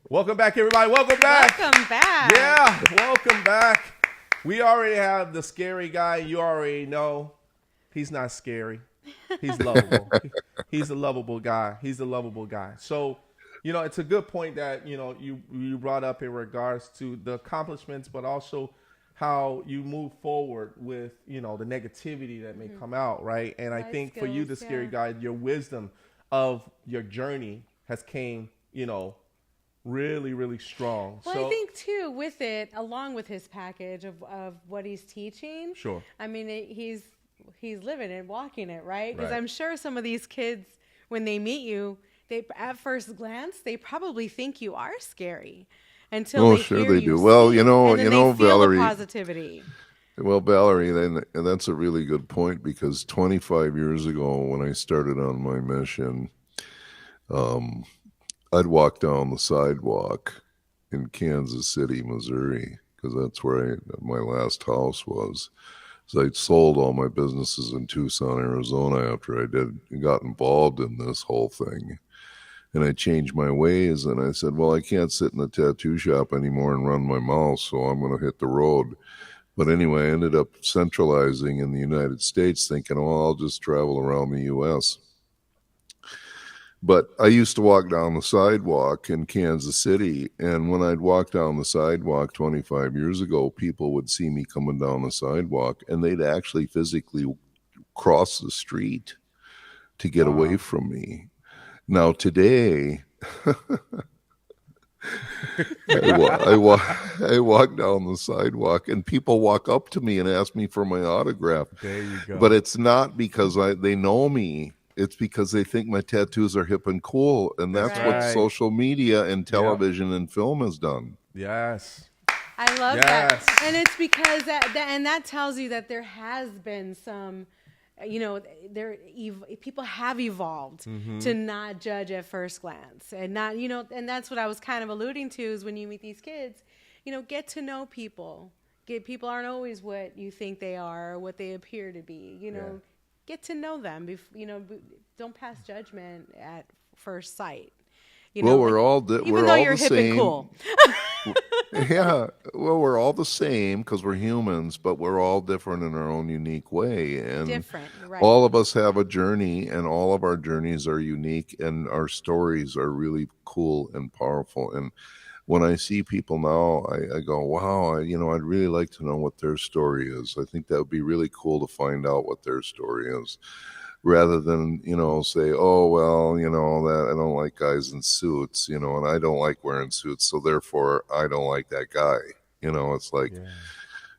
Welcome back, everybody. Welcome back. Welcome back. Yeah, welcome back. We already have the scary guy. You already know he's not scary. He's lovable. He's a lovable guy. So, it's a good point that, you brought up in regards to the accomplishments, but also how you move forward with, the negativity that may come out, right? And I Life think for you, skills, the scary yeah. guy, your wisdom of your journey has came, really, really strong. Well, So I think too, with it, along with his package of what he's teaching. Sure. I mean, he's living it, walking it, right? Because Right. I'm sure some of these kids, when they meet you, they at first glance they probably think you are scary until Oh, they sure hear they you do. Well, speak, you know, and then you they know, feel Valerie. the positivity. Well, Valerie, and that's a really good point, because 25 years ago, when I started on my mission, I'd walk down the sidewalk in Kansas City, Missouri, because that's where my last house was. So I'd sold all my businesses in Tucson, Arizona after I got involved in this whole thing. And I changed my ways, and I said, well, I can't sit in the tattoo shop anymore and run my mouth, so I'm going to hit the road. But anyway, I ended up centralizing in the United States, thinking, oh, I'll just travel around the U.S. But I used to walk down the sidewalk in Kansas City, and when I'd walk down the sidewalk 25 years ago, people would see me coming down the sidewalk, and they'd actually physically cross the street to get away from me. Now today, I walk down the sidewalk, and people walk up to me and ask me for my autograph. There you go. But it's not because they know me. It's because they think my tattoos are hip and cool, and that's what Right. social media and television and film has done. Yes. I love Yes. that, and it's because that tells you that there has been some, people have evolved to not judge at first glance, and not, and that's what I was kind of alluding to, is when you meet these kids, get to know people. People aren't always what you think they are or what they appear to be. Get to know them. Don't pass judgment at first sight. Well, we're all even though you're the hip same. and cool. Yeah, well, we're all the same because we're humans, but we're all different in our own unique way. And Different, right. all of us have a journey, and all of our journeys are unique, and our stories are really cool and powerful. And when I see people now, I go, wow, I'd really like to know what their story is. I think that would be really cool to find out what their story is, rather than, say, oh, well, that I don't like guys in suits, and I don't like wearing suits, so therefore I don't like that guy. It's like,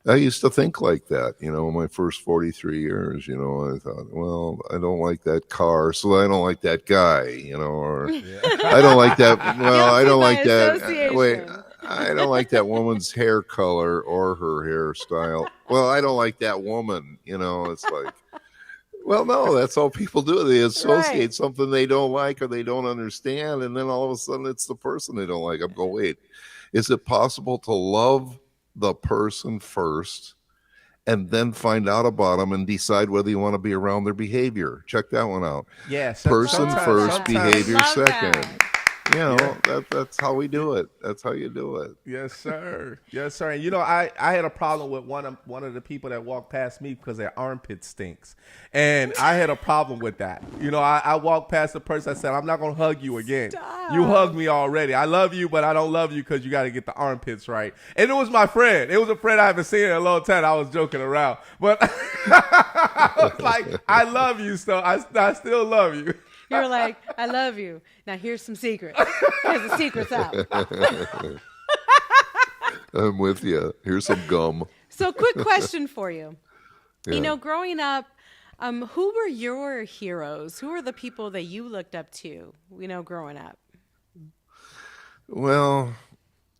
I used to think like that, my first 43 years, I thought, well, I don't like that car, so I don't like that guy, or I don't like that, well, I don't like that, wait, I don't like that woman's hair color or her hairstyle. Well, I don't like that woman, it's like, well, no, that's all people do. They associate something they don't like or they don't understand, and then all of a sudden it's the person they don't like. I'm going, wait, is it possible to love the person first and then find out about them and decide whether you want to be around their behavior? Check that one out. Yes. Person first, behavior Love second. that. That's how we do it. That's how you do it. Yes, sir. Yes, sir. And I had a problem with one of the people that walked past me because their armpit stinks, and I had a problem with that. I walked past the person. I said, "I'm not gonna hug you again. Stop. You hugged me already. I love you, but I don't love you because you got to get the armpits right." And it was my friend. It was a friend I haven't seen in a long time. I was joking around, but I was like, "I love you, so I still love you." You're like, I love you. Now here's some secrets. Here's the secrets out. I'm with you. Here's some gum. So, quick question for you. Yeah. Growing up, who were your heroes? Who were the people that you looked up to, growing up? Well,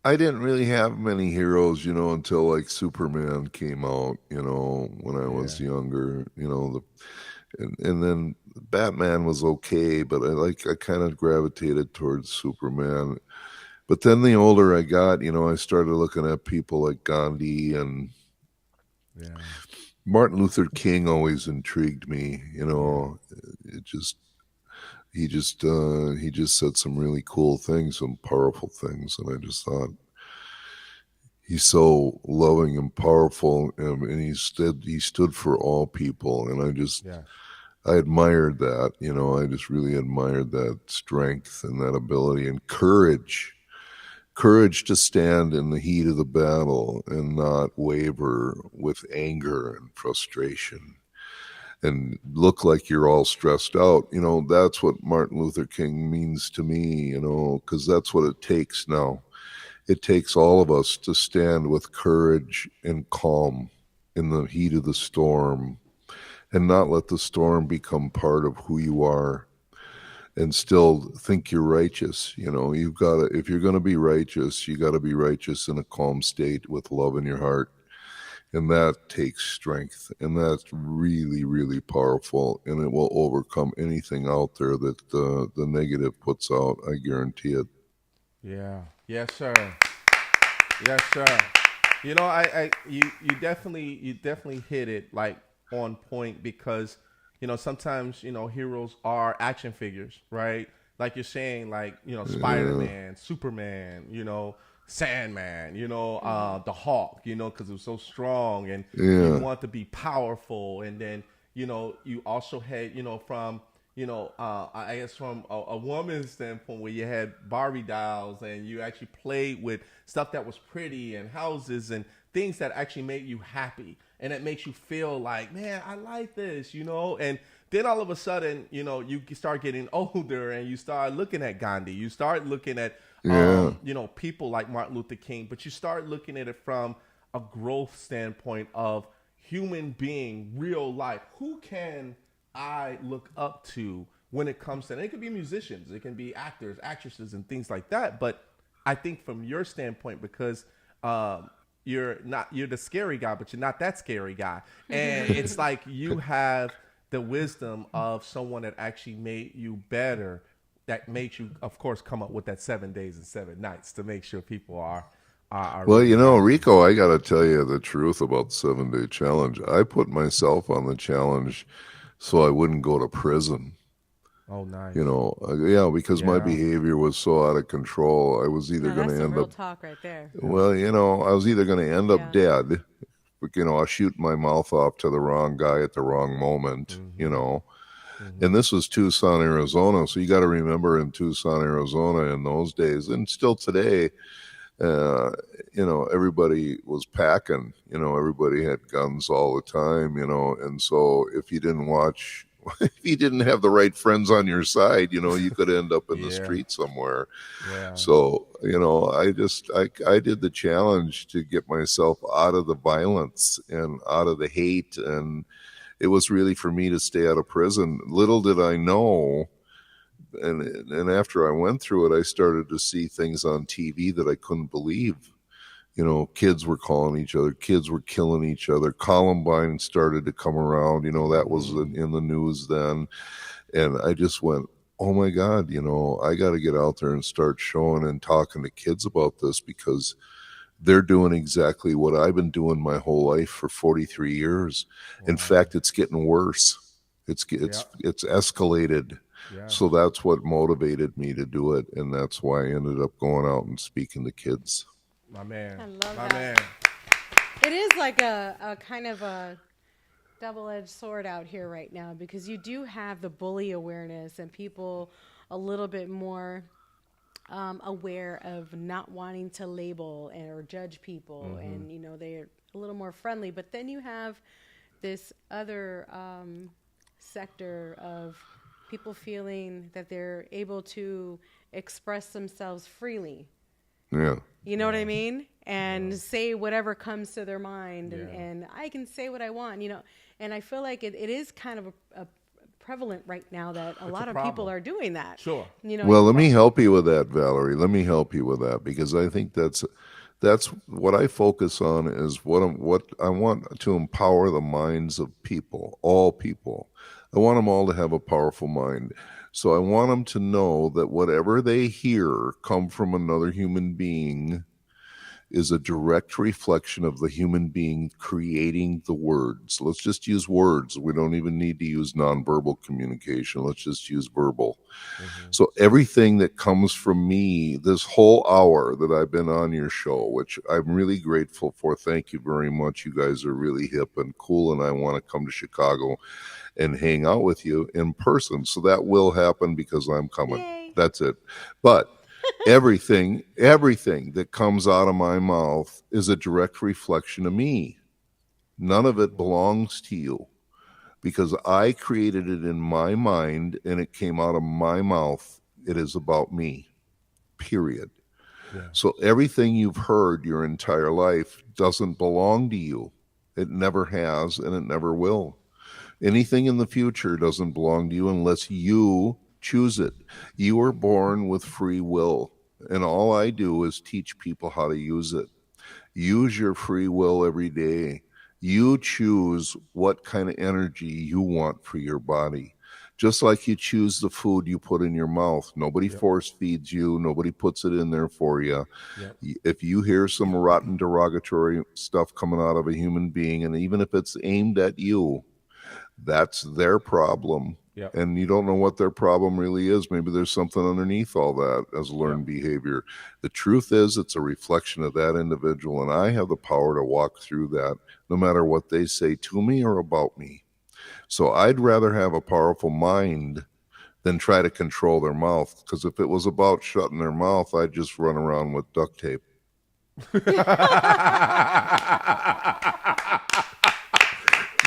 I didn't really have many heroes, until like Superman came out, when I was younger, and then Batman was okay, but I kind of gravitated towards Superman. But then the older I got, I started looking at people like Gandhi, and Martin Luther King always intrigued me. He just said some really cool things, some powerful things, and I just thought, he's so loving and powerful, and he stood for all people, and I admired that. I just really admired that strength and that ability and courage. courage to stand in the heat of the battle and not waver with anger and frustration and look like you're all stressed out. That's what Martin Luther King means to me, because that's what it takes now. It takes all of us to stand with courage and calm in the heat of the storm and not let the storm become part of who you are, and still think you're righteous. You've got to, if you're going to be righteous, you got to be righteous in a calm state with love in your heart. And that takes strength, and that's really, really powerful, and it will overcome anything out there that the negative puts out. I guarantee it. Yeah. Yes, sir. Yes, sir. You definitely hit it like on point, because sometimes heroes are action figures, right? Like you're saying, like Spider-Man, Superman, Sandman, the Hawk, because it was so strong, and you want to be powerful. And then you also had from I guess from a woman's standpoint, where you had Barbie dolls and you actually played with stuff that was pretty and houses and things that actually made you happy, and it makes you feel like, man, I like this, and then all of a sudden, you start getting older and you start looking at Gandhi, you start looking at people like Martin Luther King, but you start looking at it from a growth standpoint of human being, real life. Who can I look up to when it comes to, and it could be musicians, it can be actors, actresses, and things like that. But I think from your standpoint, because you're the scary guy, but you're not that scary guy. And it's like you have the wisdom of someone that actually made you better, that made you, of course, come up with that 7 days and 7 nights to make sure people are well, Rico, I got to tell you the truth about the 7-day challenge. I put myself on the challenge so I wouldn't go to prison. Oh, nice. Because my behavior was so out of control. I was either going to end real up talk right there. Well, I was either going to end up dead, I'll shoot my mouth off to the wrong guy at the wrong moment, And this was Tucson, Arizona. So you got to remember, in Tucson, Arizona, in those days, and still today, everybody was packing, everybody had guns all the time, and so if you didn't watch, if you didn't have the right friends on your side, you could end up in the street somewhere. Yeah. So, I did the challenge to get myself out of the violence and out of the hate. And it was really for me to stay out of prison. Little did I know. And after I went through it, I started to see things on TV that I couldn't believe. Kids were calling each other, kids were killing each other. Columbine started to come around, that was in the news then. And I just went, oh my God, I got to get out there and start showing and talking to kids about this, because they're doing exactly what I've been doing my whole life for 43 years. Wow. In fact, it's getting worse. It's escalated. Yeah. So that's what motivated me to do it, and that's why I ended up going out and speaking to kids. My man. I love that. Man. It is like a kind of a double-edged sword out here right now, because you do have the bully awareness and people a little bit more aware of not wanting to label or judge people, and they're a little more friendly. But then you have this other sector of people feeling that they're able to express themselves freely. Yeah. You know what I mean? And say whatever comes to their mind, and I can say what I want, and I feel like it is kind of a prevalent right now that a lot of people are doing that. Sure. Well, let me help you with that, Valerie. Let me help you with that, because I think that's what I focus on, is what I want to empower the minds of people, all people. I want them all to have a powerful mind. So I want them to know that whatever they hear come from another human being is a direct reflection of the human being creating the words. Let's just use words. We don't even need to use nonverbal communication. Let's just use verbal. So everything that comes from me this whole hour that I've been on your show, which I'm really grateful for. Thank you very much. You guys are really hip and cool, and I want to come to Chicago and hang out with you in person. So that will happen, because I'm coming. Yay. That's it. But everything that comes out of my mouth is a direct reflection of me. None of it belongs to you because I created it in my mind and it came out of my mouth. It is about me, period. Yeah. So everything you've heard your entire life doesn't belong to you. It never has and it never will. Anything in the future doesn't belong to you unless you choose it. You were born with free will, and all I do is teach people how to use it. Use your free will every day. You choose what kind of energy you want for your body. Just like you choose the food you put in your mouth. Nobody force feeds you. Nobody puts it in there for you. Yep. If you hear some rotten, derogatory stuff coming out of a human being, and even if it's aimed at you, that's their problem. Yep. And you don't know what their problem really is. Maybe there's something underneath all that as learned behavior. The truth is it's a reflection of that individual, and I have the power to walk through that no matter what they say to me or about me. So I'd rather have a powerful mind than try to control their mouth, because if it was about shutting their mouth, I'd just run around with duct tape.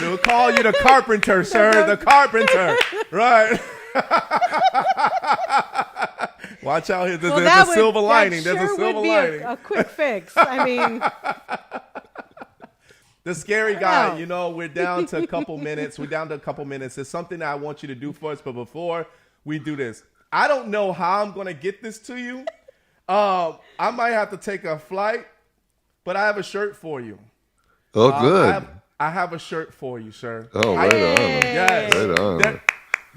They'll call you the carpenter, sir. The carpenter. Right. Watch out here. There's a silver lining. There's a silver lining. A quick fix. I mean. The scary guy, you know, we're down to a couple minutes. There's something that I want you to do for us. But before we do this, I don't know how I'm going to get this to you. I might have to take a flight, but I have a shirt for you. Oh, good. I have a shirt for you, sir. Oh, right on. Yes. Right on.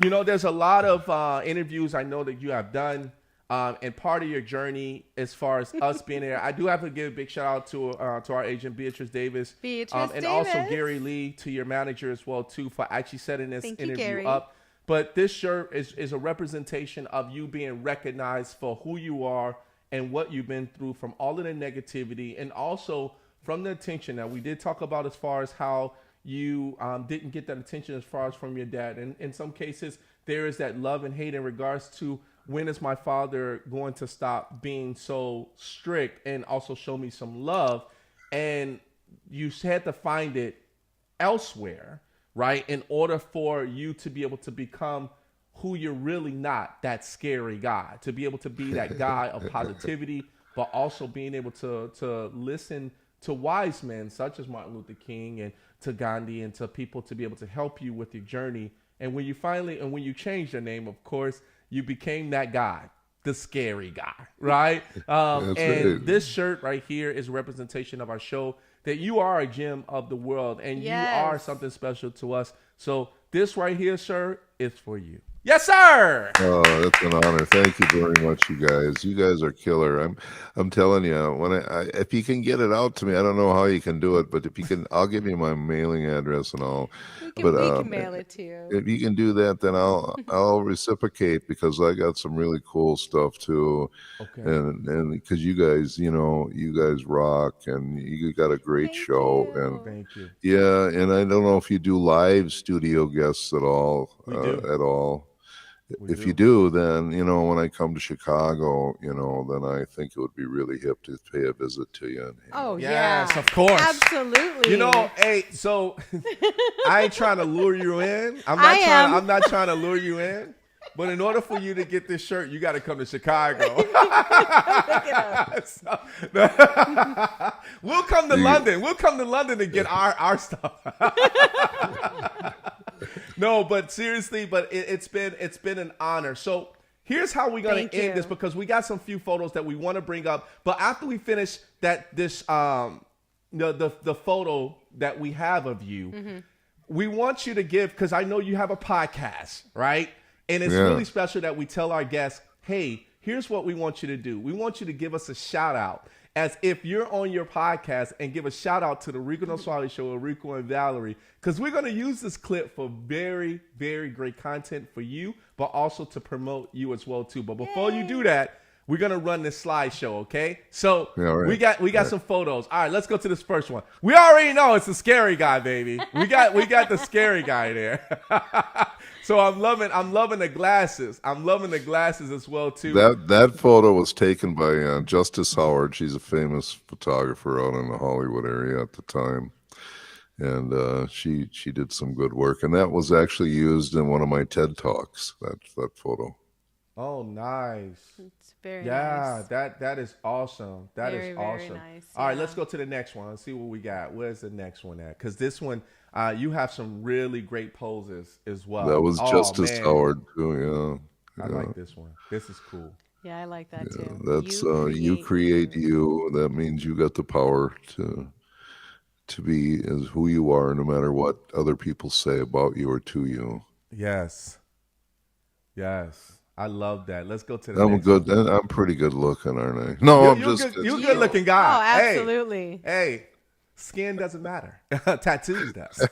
You know, there's a lot of interviews I know that you have done, and part of your journey as far as us being there. I do have to give a big shout out to our agent, Beatrice Davis. And also Gary Lee, to your manager as well, too, for actually setting this interview up. But this shirt is a representation of you being recognized for who you are and what you've been through, from all of the negativity, and also from the attention that we did talk about as far as how you didn't get that attention as far as from your dad. And in some cases, there is that love and hate in regards to, when is my father going to stop being so strict and also show me some love? And you had to find it elsewhere, right? In order for you to be able to become who you're really not, that scary guy, to be able to be that guy of positivity, but also being able to listen to wise men such as Martin Luther King and to Gandhi, and to people to be able to help you with your journey. And when you changed your name, of course, you became that guy, the scary guy, right? This shirt right here is a representation of our show, that you are a gem of the world, and you are something special to us. So this right here, sir, is for you. Yes, sir. Oh, that's an honor. Thank you very much, you guys. You guys are killer. I'm telling you, when if you can get it out to me, I don't know how you can do it, but if you can, I'll give you my mailing address and all. We can mail it to you. If you can do that, then I'll reciprocate, because I got some really cool stuff too. Okay. And because you guys rock, and you got a great show. And thank you. Yeah, and I don't know if you do live studio guests at all. We do. At all. If you do, then, when I come to Chicago, then I think it would be really hip to pay a visit to you. Oh, yes, of course. Absolutely. Hey, so I ain't trying to lure you in. I'm not trying to lure you in. But in order for you to get this shirt, you got to come to Chicago. We'll come to London. We'll come to London to get our stuff. No, but seriously, it's been an honor. So here's how we're gonna end this, because we got some few photos that we want to bring up. But after we finish the photo that we have of you, we want you to give, because I know you have a podcast, right? And it's really special that we tell our guests, hey, here's what we want you to do. We want you to give us a shout out, as if you're on your podcast, and give a shout out to the Rico and Suave Show, Rico and Valerie, because we're going to use this clip for very, very great content for you, but also to promote you as well too. But before you do that, we're going to run this slideshow, okay? So we got some photos. All right, let's go to this first one. We already know it's the scary guy, baby. We got the scary guy there. So I'm loving the glasses. I'm loving the glasses as well too. That photo was taken by Justice Howard. She's a famous photographer out in the Hollywood area at the time, and she did some good work. And that was actually used in one of my TED Talks. That photo. Oh, nice. It's very nice. That is awesome. That is Very, awesome. very nice, All right, yeah. let's go to the next one. Let's see what we got. Where's the next one at? Because this one, you have some really great poses as well. That was Justice man. Howard too. Yeah. I like this one. This is cool. Yeah, I like that too. That's you create you. That means you got the power to be as who you are, no matter what other people say about you or to you. Yes. I love that. Let's go to the I'm next good. one. I'm pretty good looking, aren't I? No, I'm just. You're a good looking guy. Oh, absolutely. Hey, skin doesn't matter. Tattoos does.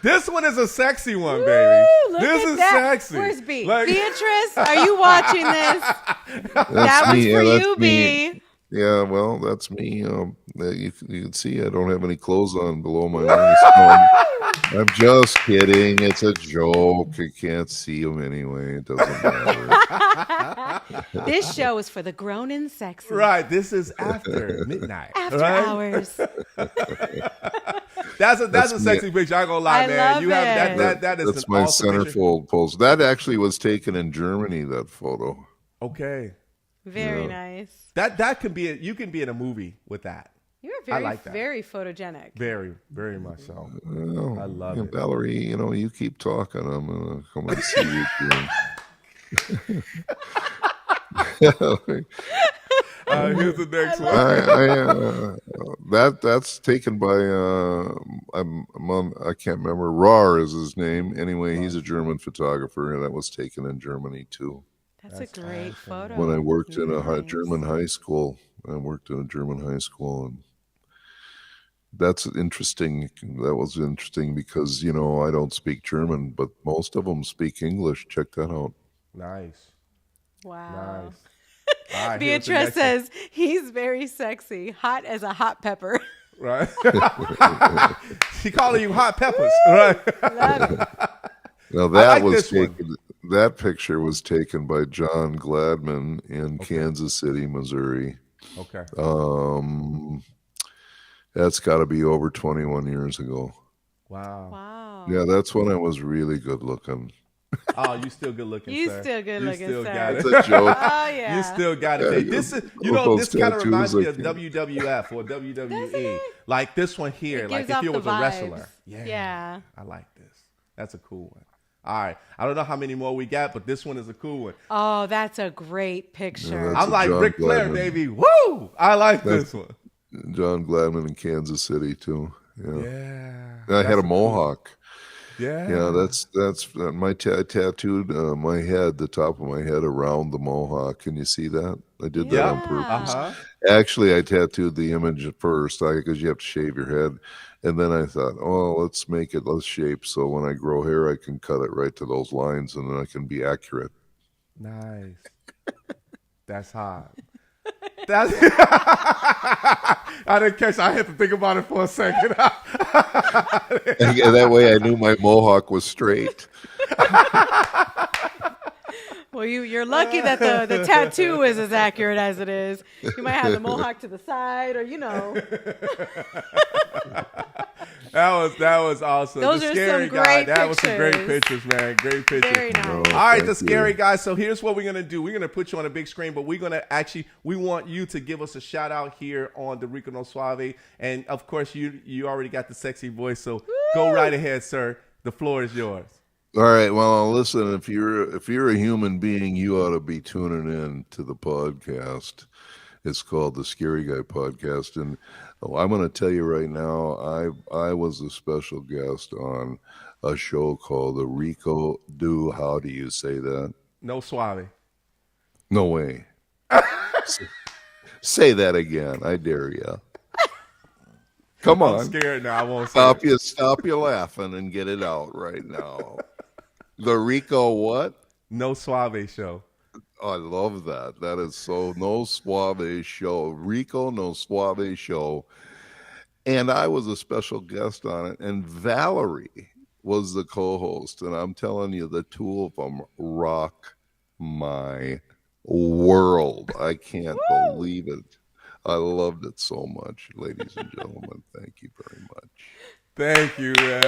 This one is a sexy one, baby. Look This at is that. sexy. Where's B? Like- Beatrice, are you watching this? That was me. for That's you, me. B. Yeah, well, that's me. You can see I don't have any clothes on below my line. I'm just kidding. It's a joke. You can't see them anyway. It doesn't matter. This show is for the grown and sexy. Right. This is after midnight. After right? hours. That's a That's sexy picture. I ain't gonna lie, I man. love You have it. that is That's an my awesome picture. centerfold pose. That actually was taken in Germany, that photo. Okay. Very nice. That can be you can be in a movie with that. You're very, like that. very photogenic. Very, very much so. Well, I love it. Valerie, you keep talking. I'm going to come and see you. Here's the next one. That's taken by I can't remember. Rar is his name. Anyway, he's a German photographer, and that was taken in Germany too. That's a great photo. When I worked in a Nice. German high school, and that's interesting. That was interesting because I don't speak German, but most of them speak English. Check that out. Nice. Wow. Nice. All right, here's the Beatrice next one. says he's very sexy, hot as a hot pepper. Right. She calling you hot peppers. Right. Love it. Now I like was this one. taken. That picture was taken by John Gladman in Kansas City, Missouri. Okay. That's got to be over 21 years ago. Wow. Wow. Yeah, that's when I was really good looking. Oh, you still good looking, You sir. still good You looking, still sir. got It's it. a joke. Oh yeah. You still got it. Yeah, This is, those this kind of reminds me of tattoos, WWF or WWE. Doesn't it? Like this one here, It like gives if off you the was a wrestler. vibes. Yeah. I like this. That's a cool one. All right. I don't know how many more we got, but this one is a cool one. Oh, that's a great picture. Yeah, I'm like John Ric Flair, Gladman. baby. Woo! I like this one. John Gladman in Kansas City too. Yeah. Yeah. I had a mohawk. Yeah. Yeah, that's my tattooed my head, the top of my head around the mohawk. Can you see that? I did that on purpose. Uh-huh. Actually, I tattooed the image at first because you have to shave your head. And then I thought, let's shape so when I grow hair, I can cut it right to those lines and then I can be accurate. Nice. That's hot. That's I didn't catch. I had to think about it for a second. And that way I knew my mohawk was straight. Well, you're lucky that the tattoo is as accurate as it is. You might have the mohawk to the side, or That was awesome. Those the are scary some guy. great That was some great pictures. pictures, man. Great pictures. Very nice. Oh, All right, thank the scary you. guy. So here's what we're gonna do. We're gonna put you on a big screen, but we're gonna we want you to give us a shout out here on the Rico No Suave, and of course you already got the sexy voice, so go right ahead, sir. The floor is yours. All right. Well, listen, if you're a human being, you ought to be tuning in to the podcast. It's called the Scary Guy Podcast, and I'm going to tell you right now, I was a special guest on a show called the Rico Do. How do you say that? No Suave. No way. Say that again. I dare you. Come I'm on. scared now. I won't say it. Stop you laughing and get it out right now. The Rico what? No Suave show. I love that. That is so No Suave show. Rico No Suave show. And I was a special guest on it, and Valerie was the co-host. And I'm telling you, the two of them rock my world. I can't believe it. I loved it so much, ladies and gentlemen. Thank you very much. Thank you, man.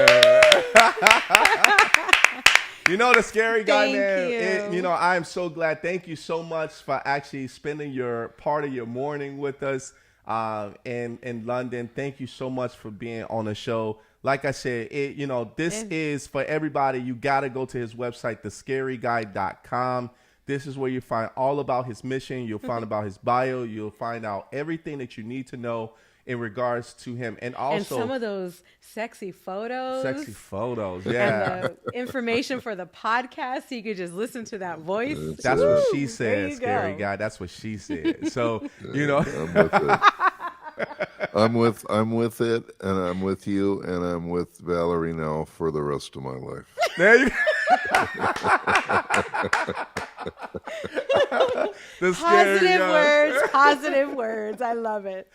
You know, the scary guy, man. I'm so glad. Thank you so much for actually spending your part of your morning with us in London. Thank you so much for being on the show. Like I said, this is for everybody. You got to go to his website, thescaryguy.com. This is where you find all about his mission. You'll find about his bio. You'll find out everything that you need to know in regards to him. And also some of those sexy photos. Yeah. And the information for the podcast, so you could just listen to that voice. That's what she said, Scary Guy. That's what she said. So, I'm with it, and I'm with you, and I'm with Valerie now for the rest of my life. There you go. Positive words. I love it.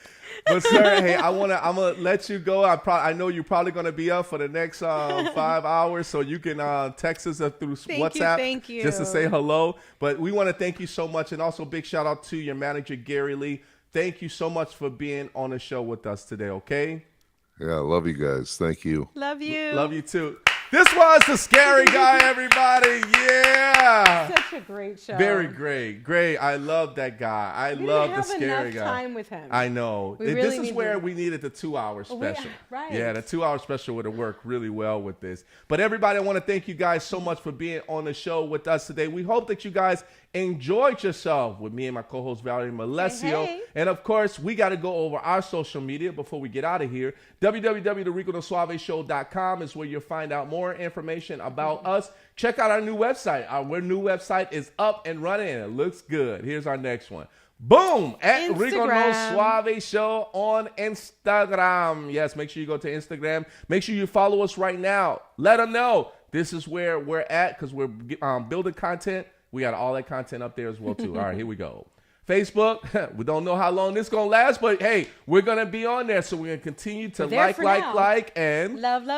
But sir, hey, I'm gonna let you go. I know you're probably gonna be up for the next 5 hours, so you can text us through WhatsApp. Thank you. Just to say hello. But we want to thank you so much, and also big shout out to your manager Gary Lee. Thank you so much for being on the show with us today. Okay. Yeah, I love you guys. Thank you. Love you. Love you too. This was the Scary Guy, everybody. Yeah. Such a great show. Very great. Great. I love that guy. I love the Scary Guy. We didn't have enough time with him. I know. This is where we needed the 2-hour special. Right. Yeah, the 2-hour special would have worked really well with this. But everybody, I want to thank you guys so much for being on the show with us today. We hope that you guys enjoyed yourself with me and my co-host Valerie Malesio. Hey. And of course, we got to go over our social media before we get out of here. www.riconosuaveshow.com is where you'll find out more information about us. Check out our new website. Our new website is up and running, and it looks good. Here's our next one. Boom! At Rico No Suave Show on Instagram. Yes, make sure you go to Instagram. Make sure you follow us right now. Let them know this is where we're at, because we're building content. We got all that content up there as well, too. All right, here we go. Facebook, we don't know how long this is going to last, but hey, we're going to be on there. So we're going to continue to like, and love.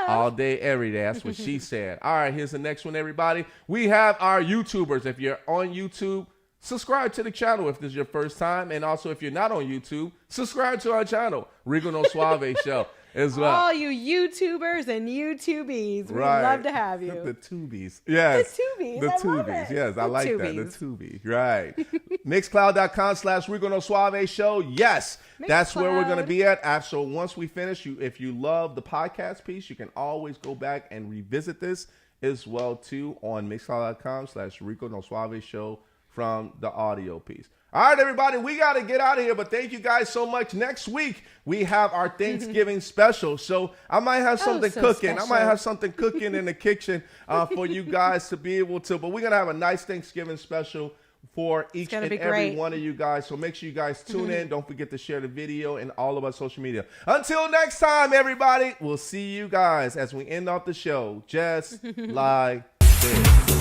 All day, every day. That's what she said. All right, here's the next one, everybody. We have our YouTubers. If you're on YouTube, subscribe to the channel if this is your first time. And also, if you're not on YouTube, subscribe to our channel, Rico No Suave Show. As well. All you YouTubers and YouTubies, we'd love to have you. The tubies. Yes. The tubies. The tubies. Yes, I like that. The tubies. Right. Mixcloud.com/Rico No Suave Show. Yes. That's where we're going to be at. So once we finish, if you love the podcast piece, you can always go back and revisit this as well, too, on Mixcloud.com/Rico No Suave Show from the audio piece. All right, everybody, we got to get out of here, but thank you guys so much. Next week, we have our Thanksgiving special, so I might have something cooking. Special. I might have something cooking in the kitchen for you guys to be able to, but we're going to have a nice Thanksgiving special for each and every one of you guys, so make sure you guys tune in. Don't forget to share the video and all of our social media. Until next time, everybody, we'll see you guys as we end off the show just like this.